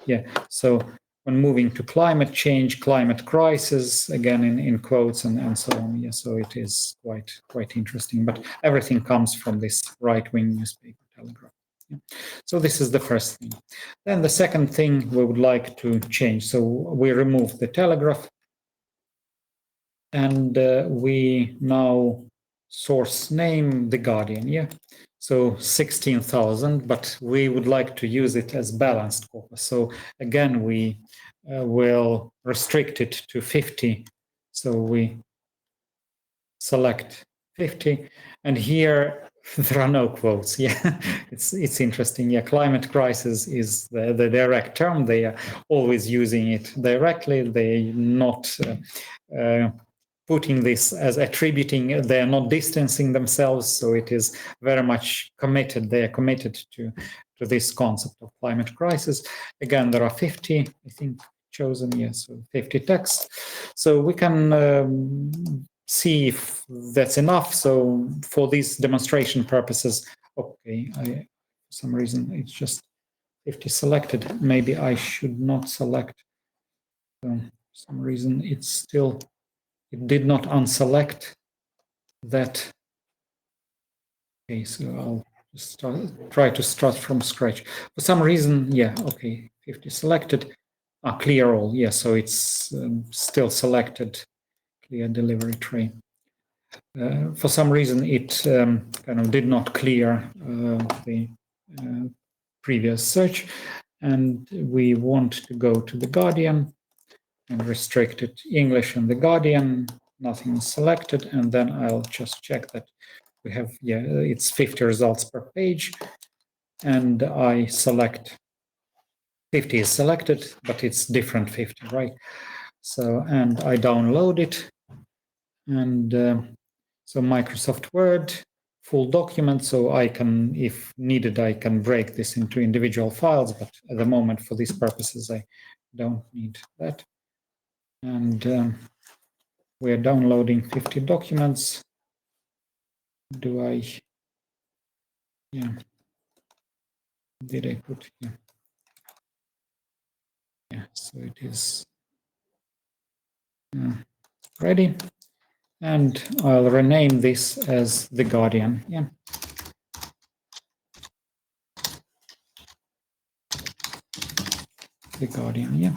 yeah. So when moving to climate change, climate crisis, again in quotes and so on. Yeah, so it is quite interesting. But everything comes from this right-wing newspaper, Telegraph. Yeah. So this is the first thing. Then the second thing we would like to change. So we remove the Telegraph, and we now source name The Guardian. Yeah. So 16,000, but we would like to use it as balanced corpus. So again, we will restrict it to 50. So we select 50, and here there are no quotes. Yeah, it's interesting. Yeah, climate crisis is the direct term. They are always using it directly. They not putting this as attributing, they're not distancing themselves, so it is very much committed. They are committed to this concept of climate crisis. Again, there are 50, I think, chosen, yes, so 50 texts. So we can see if that's enough. So for these demonstration purposes, okay, For some reason, it's just 50 selected. Maybe I should not select. For some reason, it did not unselect that. Okay, so I'll just try to start from scratch. For some reason, yeah, okay, 50 selected. Clear all, yeah, so it's still selected, clear delivery tray. For some reason, it kind of did not clear the previous search, and we want to go to the Guardian and restrict it English and the Guardian. Nothing is selected, and then I'll just check that we have, yeah, it's 50 results per page, and I select 50 is selected, but it's different 50, right? So, and I download it, and so Microsoft Word, full document, so I can, if needed, I can break this into individual files, but at the moment, for these purposes, I don't need that. And we're downloading 50 documents. Yeah, did I put here? Yeah, so it is ready. And I'll rename this as the Guardian. Yeah. The Guardian, yeah.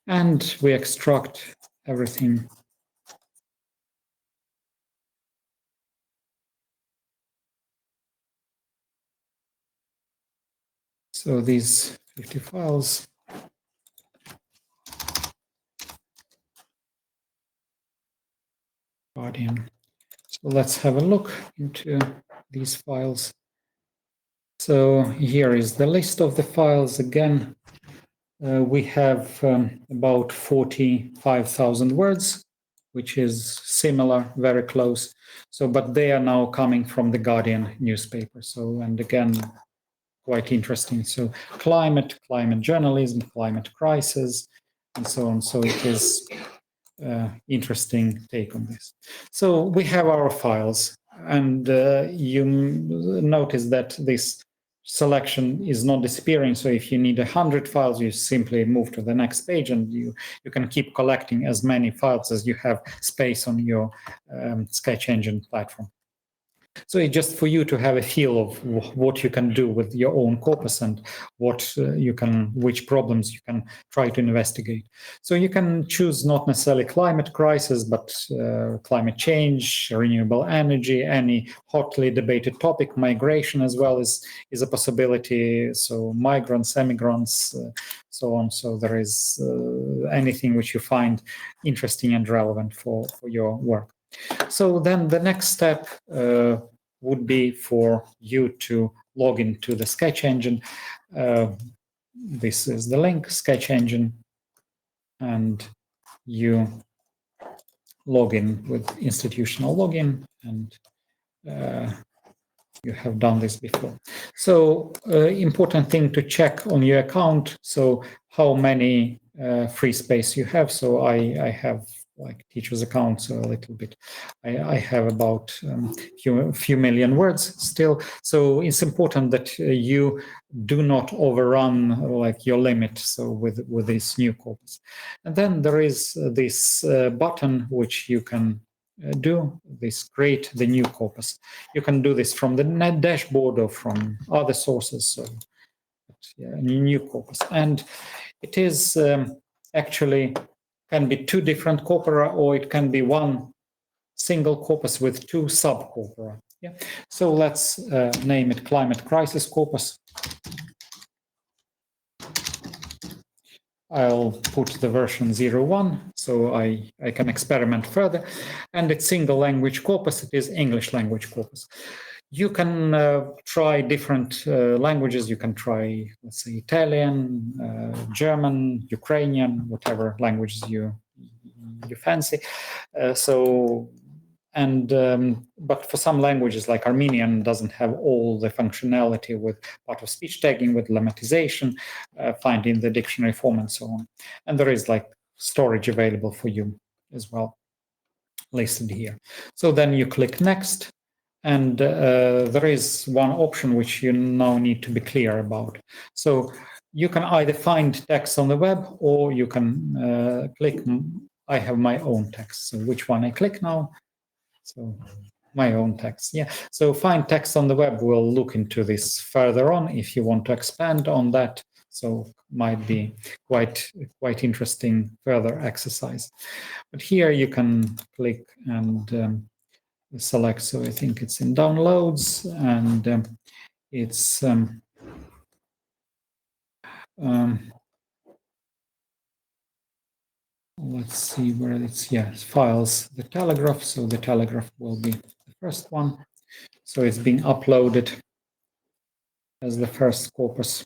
And we extract everything. So these 50 files. Guardian. So let's have a look into these files. So here is the list of the files again. We have about 45,000 words, which is similar, very close. So, but they are now coming from the Guardian newspaper. So, and again, quite interesting. So climate journalism, climate crisis, and so on. So it is interesting take on this. So we have our files, and you notice that this selection is not disappearing. So if you need 100 files, you simply move to the next page, and you can keep collecting as many files as you have space on your Sketch Engine platform. So it's just for you to have a feel of what you can do with your own corpus and what which problems you can try to investigate. So you can choose not necessarily climate crisis, but climate change, renewable energy, any hotly debated topic, migration as well is a possibility. So migrants, emigrants, so on. So there is anything which you find interesting and relevant for your work. So then the next step would be for you to log into the Sketch Engine. This is the link, Sketch Engine, and you log in with institutional login, and you have done this before. So important thing to check on your account, so how many free space you have. So I have like teacher's account, so a little bit. I have about few million words still. So it's important that you do not overrun like your limit. So with this new corpus, and then there is this button which you can do this, create the new corpus. You can do this from the net dashboard or from other sources. So yeah, new corpus, and it is actually can be two different corpora, or it can be one single corpus with two subcorpora. Yeah. So let's name it climate crisis corpus. I'll put the version 01, so I can experiment further. And it's single language corpus, it is English language corpus. You can try different languages. You can try, let's say, Italian, German, Ukrainian, whatever languages you fancy. But for some languages like Armenian doesn't have all the functionality with part of speech tagging, with lemmatization, finding the dictionary form and so on. And there is like storage available for you as well, listed here. So then you click next, And there is one option which you now need to be clear about. So you can either find text on the web, or you can click, I have my own text. So which one I click now? So my own text, yeah. So find text on the web, we'll look into this further on if you want to expand on that. So might be quite interesting further exercise. But here you can click and select, so I think it's in downloads, and it's let's see where it's, yeah, files, the Telegraph. So the Telegraph will be the first one. So it's being uploaded as the first corpus.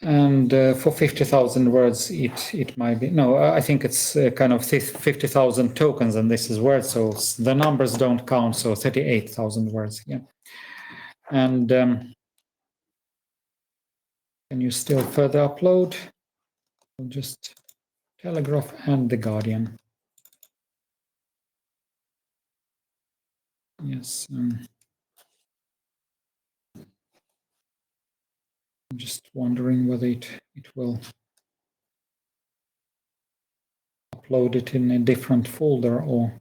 And for 50,000 words, it might be, no, I think it's kind of 50,000 tokens, and this is words, so the numbers don't count, so 38,000 words, yeah. And can you still further upload? Just Telegraph and the Guardian. Yes. I'm just wondering whether it will upload it in a different folder, or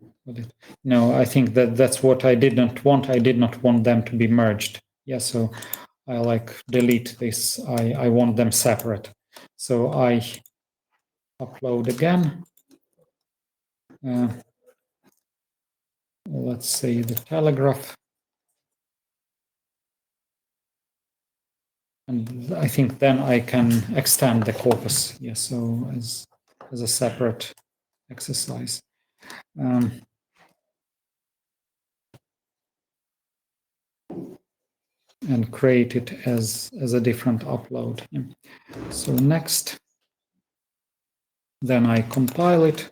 no, I think that's what I did not want. I did not want them to be merged. Yeah, so I like delete this. I want them separate. So I upload again. Let's say the Telegraph. And I think then I can extend the corpus. Yeah, so as a separate exercise. And create it as a different upload. Yeah. So next, then I compile it.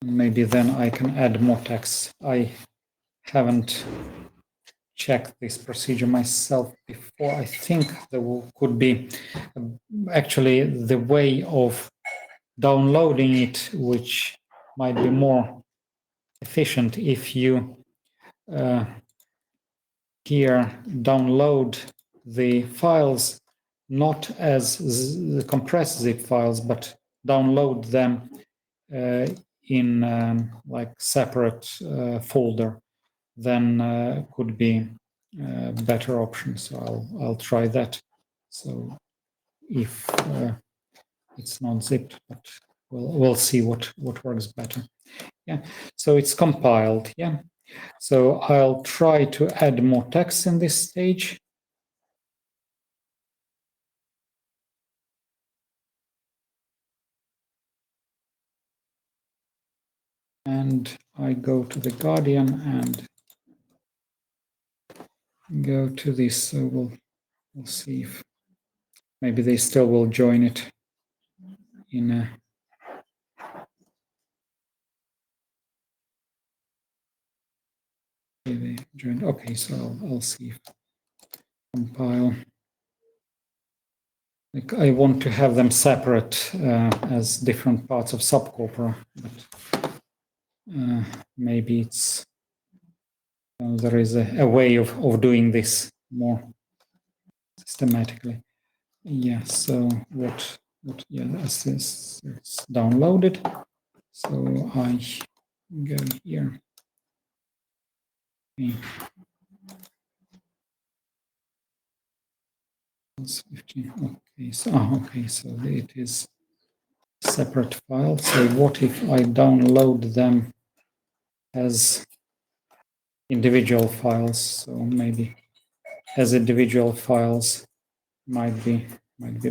Maybe then I can add more text. I haven't checked this procedure myself before. I think there could be actually the way of downloading it, which might be more efficient if you here download the files not as the compressed zip files, but download them in like separate folder. Then could be a better option. So I'll try that. So if it's not zipped, but we'll see what works better. Yeah. So it's compiled. Yeah. So I'll try to add more text in this stage. And I go to the Guardian and go to this. So we'll see if maybe they still will join it in a they joined. Okay, so I'll see if compile. Like I want to have them separate as different parts of subcorpora, but maybe it's there is a way of doing this more systematically. Yeah. So what? Yeah, it's downloaded. So I go here. Okay. 15. Okay. So okay. So it is separate file. So what if I download them as individual files? So maybe as individual files might be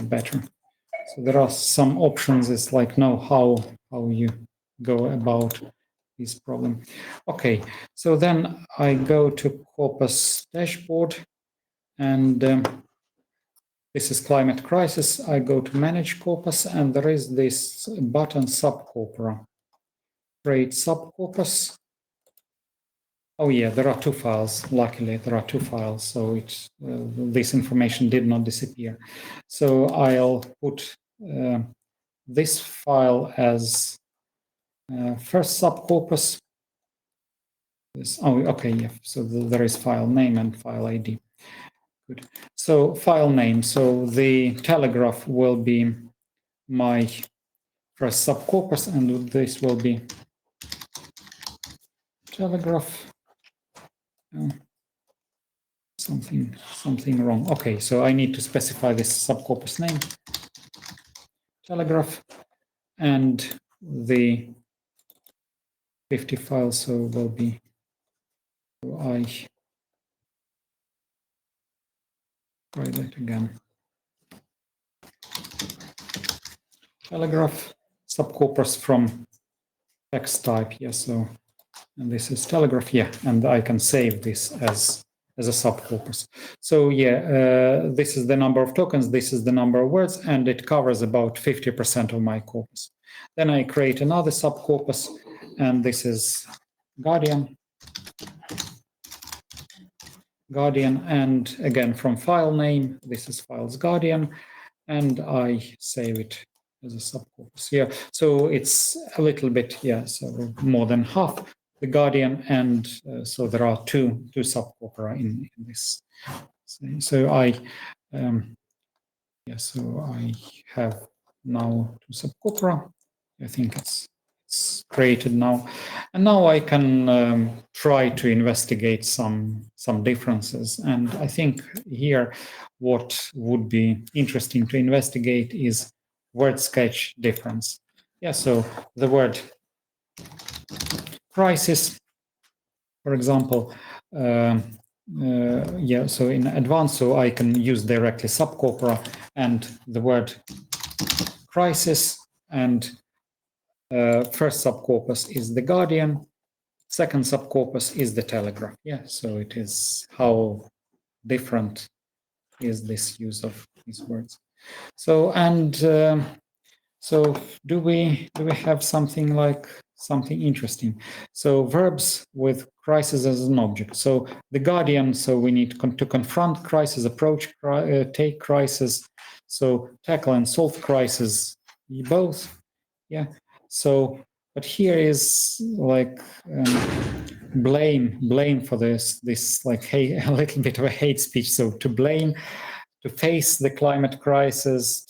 better. So there are some options. It's like know how you go about this problem. Okay. So then I go to Corpus dashboard, and this is climate crisis. I go to manage corpus, and there is this button subcorpora. Create subcorpus. Oh yeah, there are two files. Luckily, there are two files, so this information did not disappear. So I'll put this file as first subcorpus. Okay, yeah. So there is file name and file ID. Good. So file name. So the telegraph will be my first subcorpus, and this will be telegraph. Something wrong. Okay, so I need to specify this subcorpus name, telegraph, and the 50 file. So will be I write that again. Telegraph subcorpus from text type. Yes. So and this is telegraph. Yeah, and I can save this as a subcorpus. So yeah, this is the number of tokens, this is the number of words, and it covers about 50% of my corpus. Then I create another subcorpus, and this is Guardian, and again from file name, this is files Guardian, and I save it as a subcorpus. Yeah, so it's a little bit, yeah, so more than half the Guardian, and so there are two subcorpora in this. So I have now two subcorpora. I think it's created now, and now I can try to investigate some differences. And I think here what would be interesting to investigate is word sketch difference. Yeah, so the word crisis, for example, yeah, so in advanced, so I can use directly subcorpora and the word crisis, and first subcorpus is the Guardian, second subcorpus is the telegraph. Yeah, so it is how different is this use of these words. So, and so do we have something interesting? So verbs with crisis as an object. So the Guardian, so we need to confront crisis, approach, take crisis. So tackle and solve crisis, both. Yeah. So, but here is like blame for this like a little bit of a hate speech. So to blame, to face the climate crisis,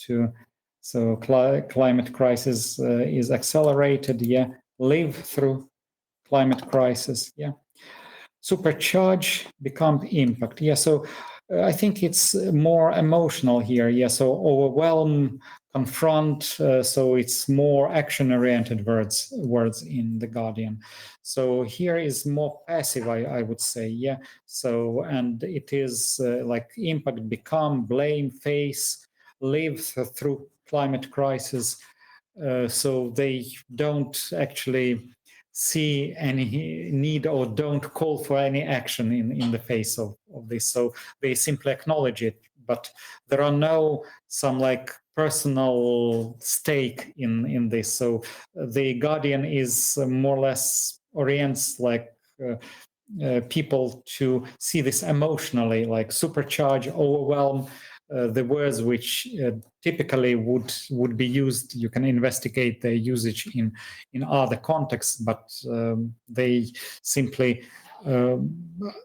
so climate crisis is accelerated. Yeah, live through climate crisis. Yeah, supercharge, become impact. Yeah, so I think it's more emotional here. Yeah, so overwhelm, confront. So it's more action-oriented words in the Guardian. So here is more passive, I would say. Yeah. So and it is like impact, become, blame, face, live through climate crisis. So they don't actually see any need or don't call for any action in the face of this. So they simply acknowledge it, but there are no some like personal stake in this. So the Guardian is more or less orients like people to see this emotionally, like supercharge, overwhelm, the words which typically would be used. You can investigate their usage in other contexts, but they simply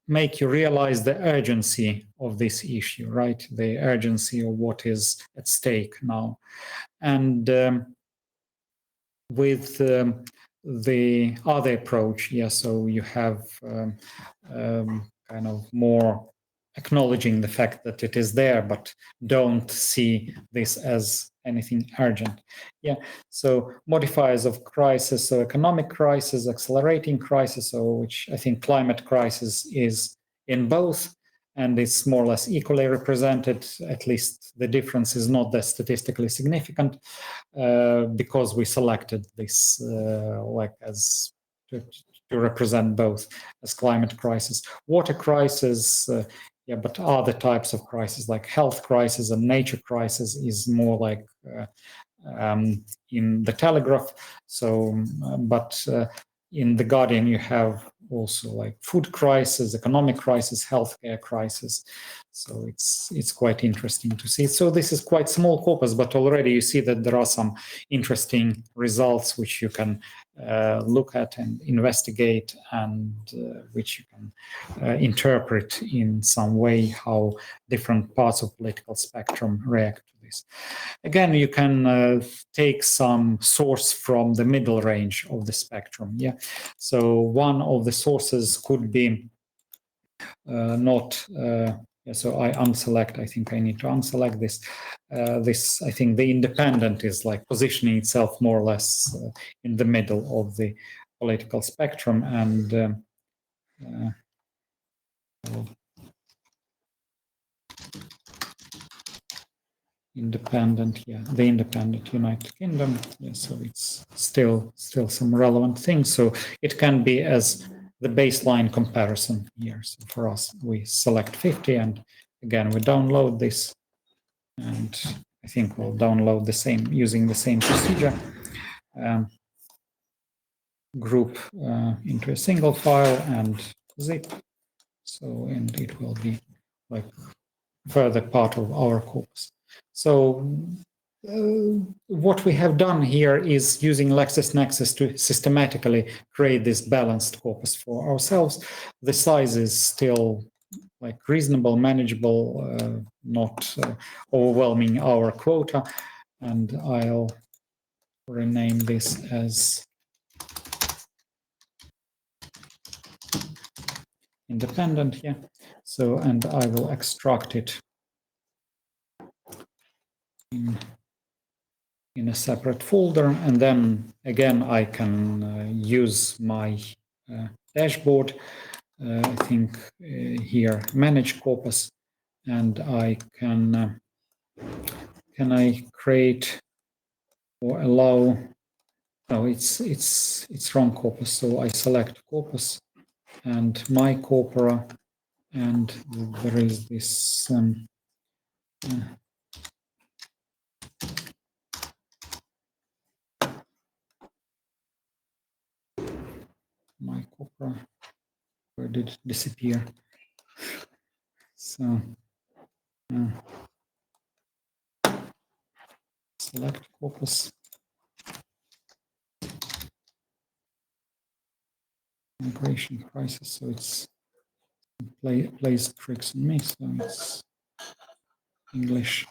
make you realize the urgency of this issue, right? The urgency of what is at stake now. And with the other approach, so you have kind of more acknowledging the fact that it is there, but don't see this as anything urgent. Yeah, so modifiers of crisis, so economic crisis, accelerating crisis, so which I think climate crisis is in both, and it's more or less equally represented. At least the difference is not that statistically significant because we selected this like as to represent both as climate crisis. Water crisis, but other types of crisis like health crisis and nature crisis is more like in the telegraph. So, but in the Guardian you have also like food crisis, economic crisis, healthcare crisis. So it's quite interesting to see. So this is quite small corpus, but already you see that there are some interesting results which you can look at and investigate, and which you can interpret in some way how different parts of political spectrum react to this. Again, you can take some source from the middle range of the spectrum. Yeah, so one of the sources could be not. Yeah, so I unselect. I think I need to unselect this. This, I think, the independent is like positioning itself more or less in the middle of the political spectrum, and independent, yeah, the independent United Kingdom. Yeah, so it's still some relevant things. So it can be as the baseline comparison here. So for us, we select 50, and again, we download this, and I think we'll download the same using the same procedure. Group into a single file and zip. So, and it will be like further part of our corpus. So what we have done here is using LexisNexis to systematically create this balanced corpus for ourselves. The size is still like reasonable, manageable, not overwhelming our quota. And I'll rename this as independent here. So, and I will extract it in a separate folder, and then again I can use my dashboard. I think here manage corpus, and I can I create or allow? No, it's wrong corpus. So I select corpus and my corpora, and there is this. My corpora, where did it disappear? So select corpus, migration crisis. So it's plays tricks on me. So it's English.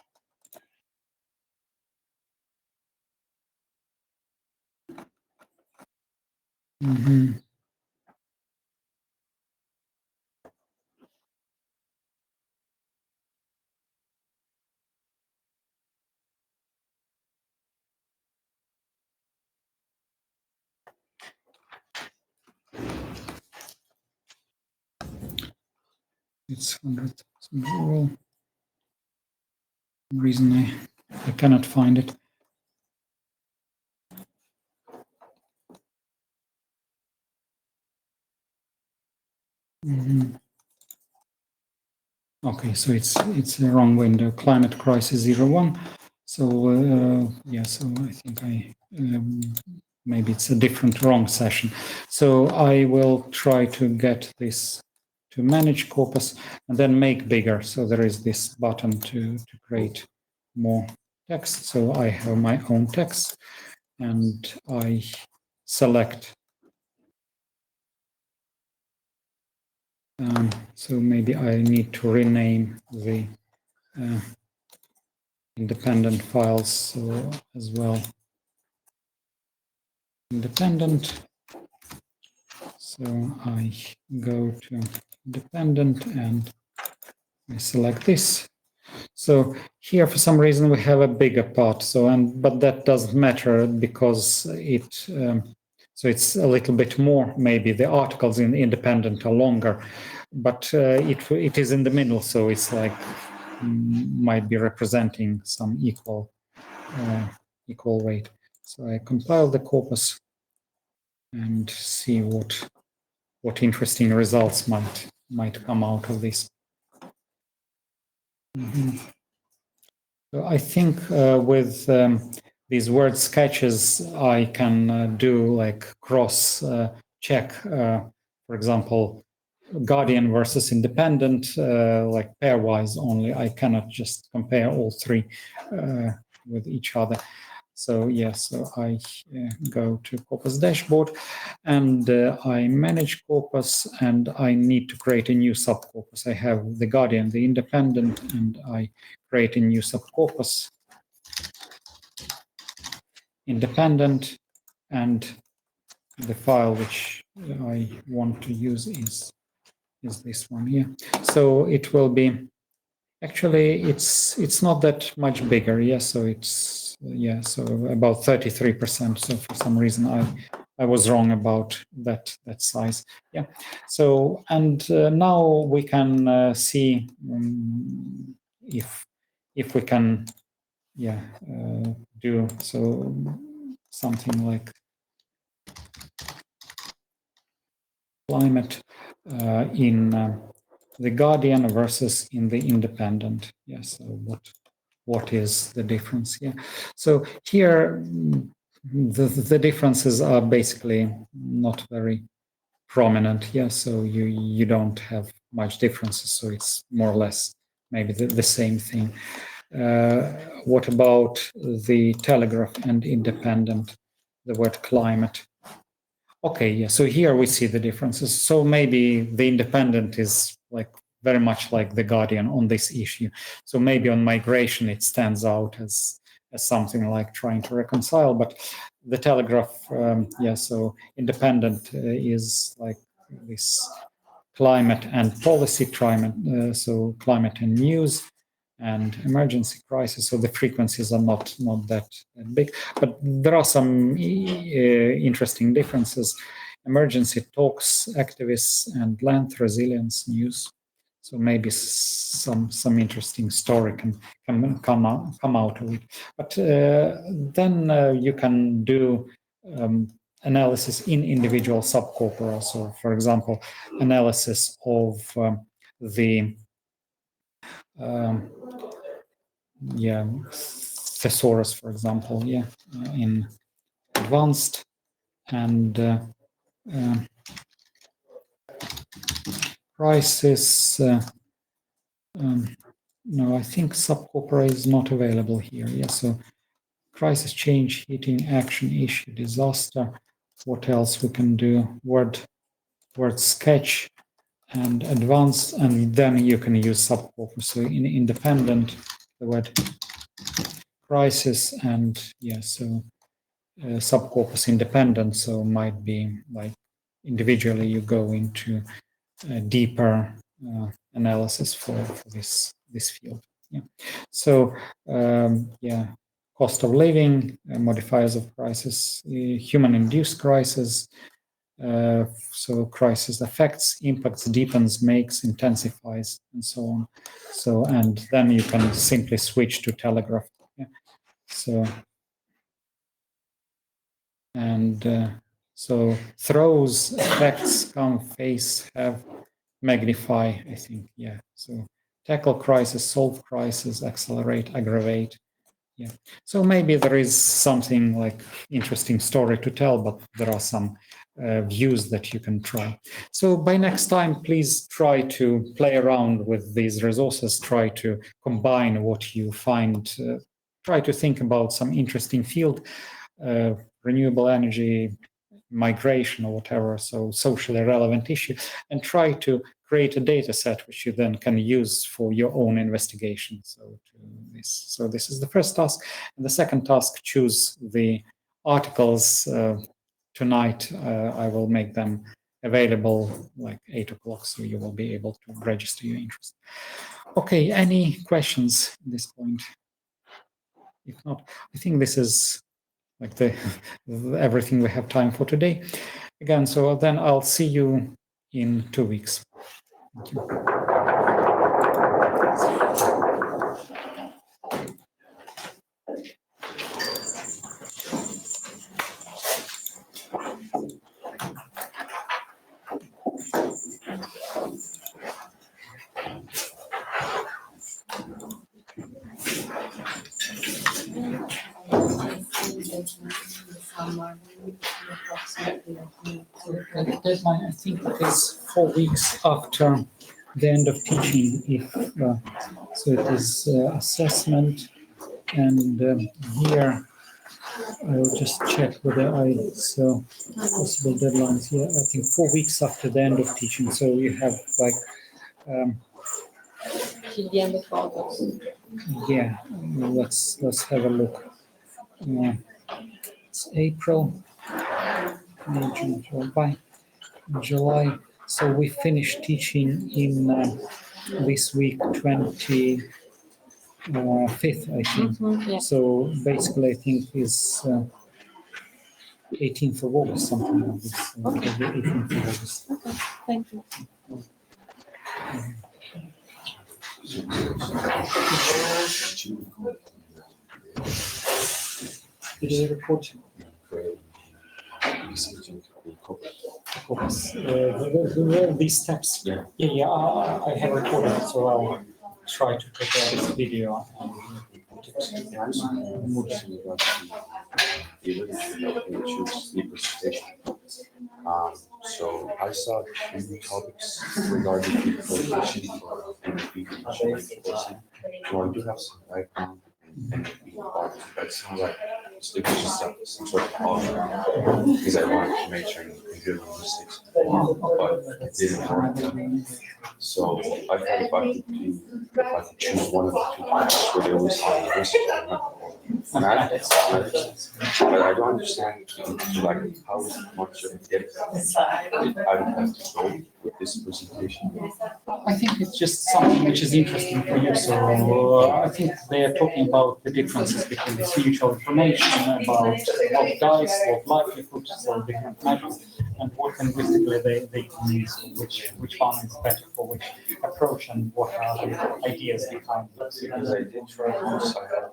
It's 100,000 rural. For some reason I cannot find it. Okay, so it's the wrong window. Climate crisis 01. So yeah, so I think maybe it's a different wrong session. So I will try to get this to manage corpus and then make bigger. So there is this button to create more text. So I have my own text, and I select. So maybe I need to rename the independent files so as well. Independent. So I go to independent and I select this. So here, for some reason, we have a bigger part. So but that doesn't matter because it. So it's a little bit more. Maybe the articles in independent are longer, but it is in the middle. So it's like might be representing some equal weight. So I compile the corpus and see what interesting results might come out of this. So I think with these word sketches, I can do like cross check for example, Guardian versus independent, like pairwise only. I cannot just compare all three with each other. So yes, so I go to Corpus dashboard and I manage Corpus, and I need to create a new subcorpus. I have the Guardian, the independent, and I create a new subcorpus, independent, and the file which I want to use is this one here. So it will be, actually it's not that much bigger. Yes, so it's so about 33%. So for some reason I was wrong about that size. Yeah. So and now we can see if we can do so something like climate in the Guardian versus in the independent. Yes. So what is the difference here? So here the differences are basically not very prominent. Yeah. So you don't have much differences. So it's more or less maybe the same thing. What about the Telegraph and independent? The word climate. Okay, yeah. So here we see the differences. So maybe the independent is like very much like the Guardian on this issue. So maybe on migration it stands out as something like trying to reconcile. But the Telegraph, so independent is like this climate and policy, climate, so climate and news and emergency crisis. So the frequencies are not that big, but there are some interesting differences. Emergency talks, activists, and land resilience news. So maybe some interesting story can come out of it. But then you can do analysis in individual subcorpora. So, for example, analysis of the thesaurus, for example, in advanced, and crisis. No, I think subcorpora is not available here. Yeah, so crisis, change, heating, action, issue, disaster. What else we can do? Word sketch and advanced, and then you can use subcorpus. So in independent, the word crisis, and subcorpus independent. So might be like individually you go into deeper analysis for this field. Yeah. So cost of living, modifiers of crisis, human-induced crisis. So crisis affects, impacts, deepens, makes, intensifies, and so on. So and then you can simply switch to Telegraph. Yeah. So and so throws, effects, come, face, have, magnify, I think. Yeah. So tackle crisis, solve crisis, accelerate, aggravate. Yeah. So maybe there is something like interesting story to tell, but there are some views that you can try. So by next time, please try to play around with these resources, try to combine what you find, try to think about some interesting field, renewable energy, migration or whatever, so socially relevant issue, and try to create a data set which you then can use for your own investigation. So this is the first task. And the second task, choose the articles. Tonight I will make them available like 8 o'clock, so you will be able to register your interest. Okay, any questions at this point? If not, I think this is like everything we have time for today. Again, so then I'll see you in 2 weeks. Thank you. Approximately The deadline, I think it is 4 weeks after the end of teaching. So it is assessment, and here I'll just check whether so possible deadlines here. I think 4 weeks after the end of teaching. So you have like Till the end of August. yeah. Let's have a look. It's April, May, June, July. July. So we finished teaching in this week 25th, I think. Yeah. So basically, I think is 18th of August, something like this. Okay. The 18th of August. Okay, thank you. Did you report? These steps. Yeah. I have recorded it, so I'll try to prepare this video and put it. So I saw two topics regarding the qualification for NLP coaching. So I do have some background in NLP, but it sounds like it's just some sort of offer because I wanted to make sure in computer linguistics, but it didn't work. So I thought if I could choose one of the two topics where they always say linguistics, mathematics, but I don't understand like how much of a depth I would have to go with this presentation. I think it's just something which is interesting for you. So I think they are talking about the differences between this mutual information, about what dice, what likelihood, so different measures, and what linguistically they can use, which one is better for which approach, and what are the ideas behind it. Because I did try once, I had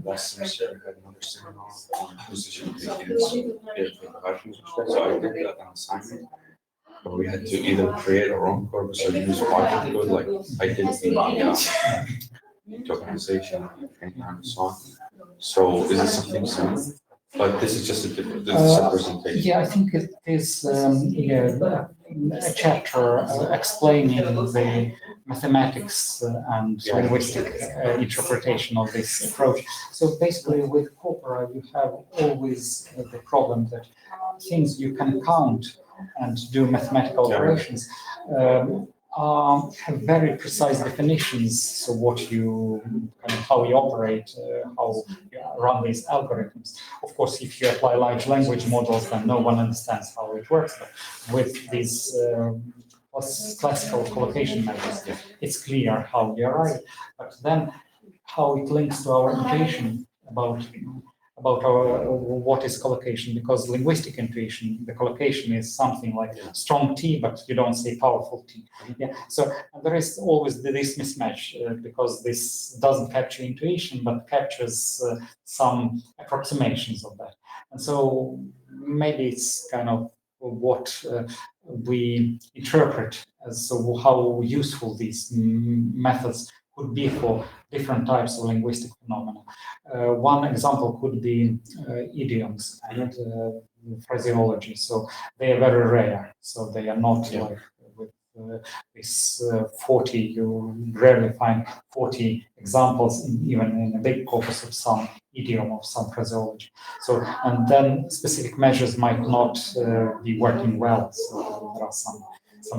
last semester, I had another seminar on position begins, so I did an assignment. But we had to either create our own corpus or use Python code, like I did the tokenization and so on. So is it something similar? But this is just a different, this is a presentation. Yeah, I think it is a chapter explaining the mathematics and linguistic interpretation of this approach. So basically, with Corpora, you have always the problem that things you can count and do mathematical operations have very precise definitions. So what you how you operate, how you run these algorithms. Of course, if you apply large language models, then no one understands how it works. But with these classical collocation measures, it's clear how we arrive. But then how it links to our intuition about our what is collocation, because linguistic intuition, the collocation is something like strong T, but you don't say powerful T. Yeah. So there is always this mismatch because this doesn't capture intuition, but captures some approximations of that. And so maybe it's kind of what we interpret as so how useful these methods could be for different types of linguistic phenomena. One example could be idioms and phraseology. So they are very rare. So they are not like with this 40. You rarely find 40 examples even in a big corpus of some idiom of some phraseology. So and then specific measures might not be working well. So there are some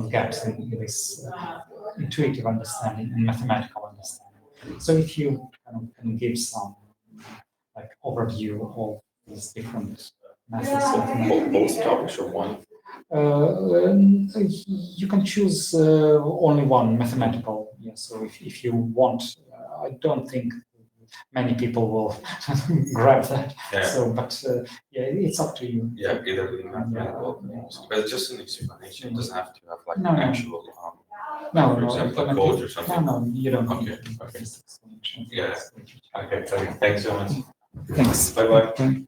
gaps in this intuitive understanding and mathematical understanding. So if you can give some like overview of these different methods of both topics or one? You can choose only one mathematical. Yeah. So if you want, I don't think many people will grab that. Yeah. So, but yeah, it's up to you. Yeah, either the mathematical, but just an explanation. It doesn't have to have like No, an no. actual, No, for no, example, a code or something. No, you don't. Okay, need okay. this explanation. Yeah. Okay, thanks so much. Thanks. Bye-bye. Bye.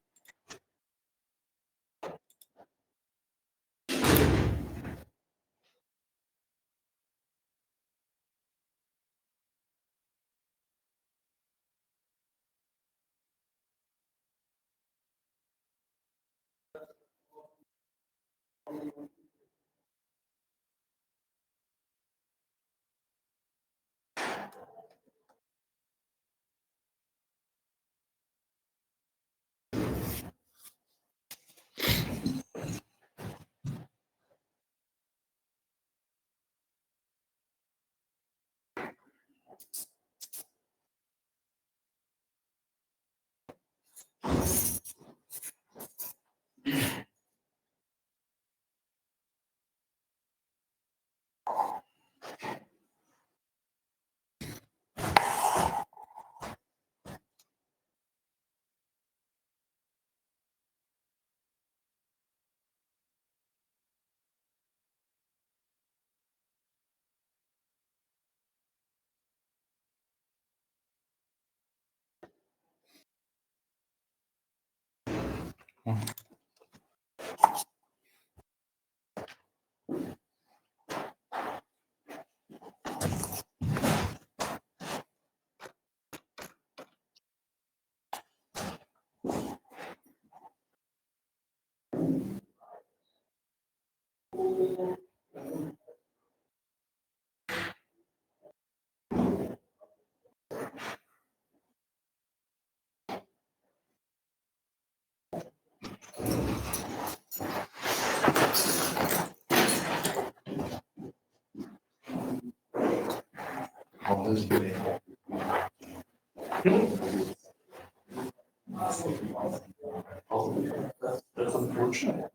That's unfortunate.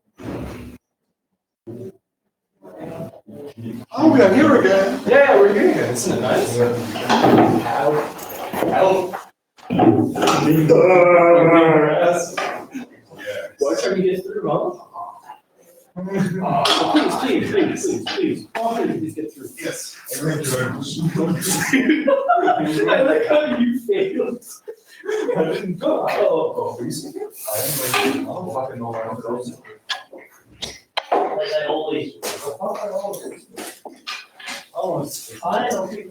Oh, we are here again. Yeah, we're here again. Isn't it nice? Why can't we get through, huh? Please. Please get through. Yes. Thank you very much. I like how you failed. I didn't go. Oh, please. I don't fucking know where I'm going. Like I always. Oh, it's fine. Okay.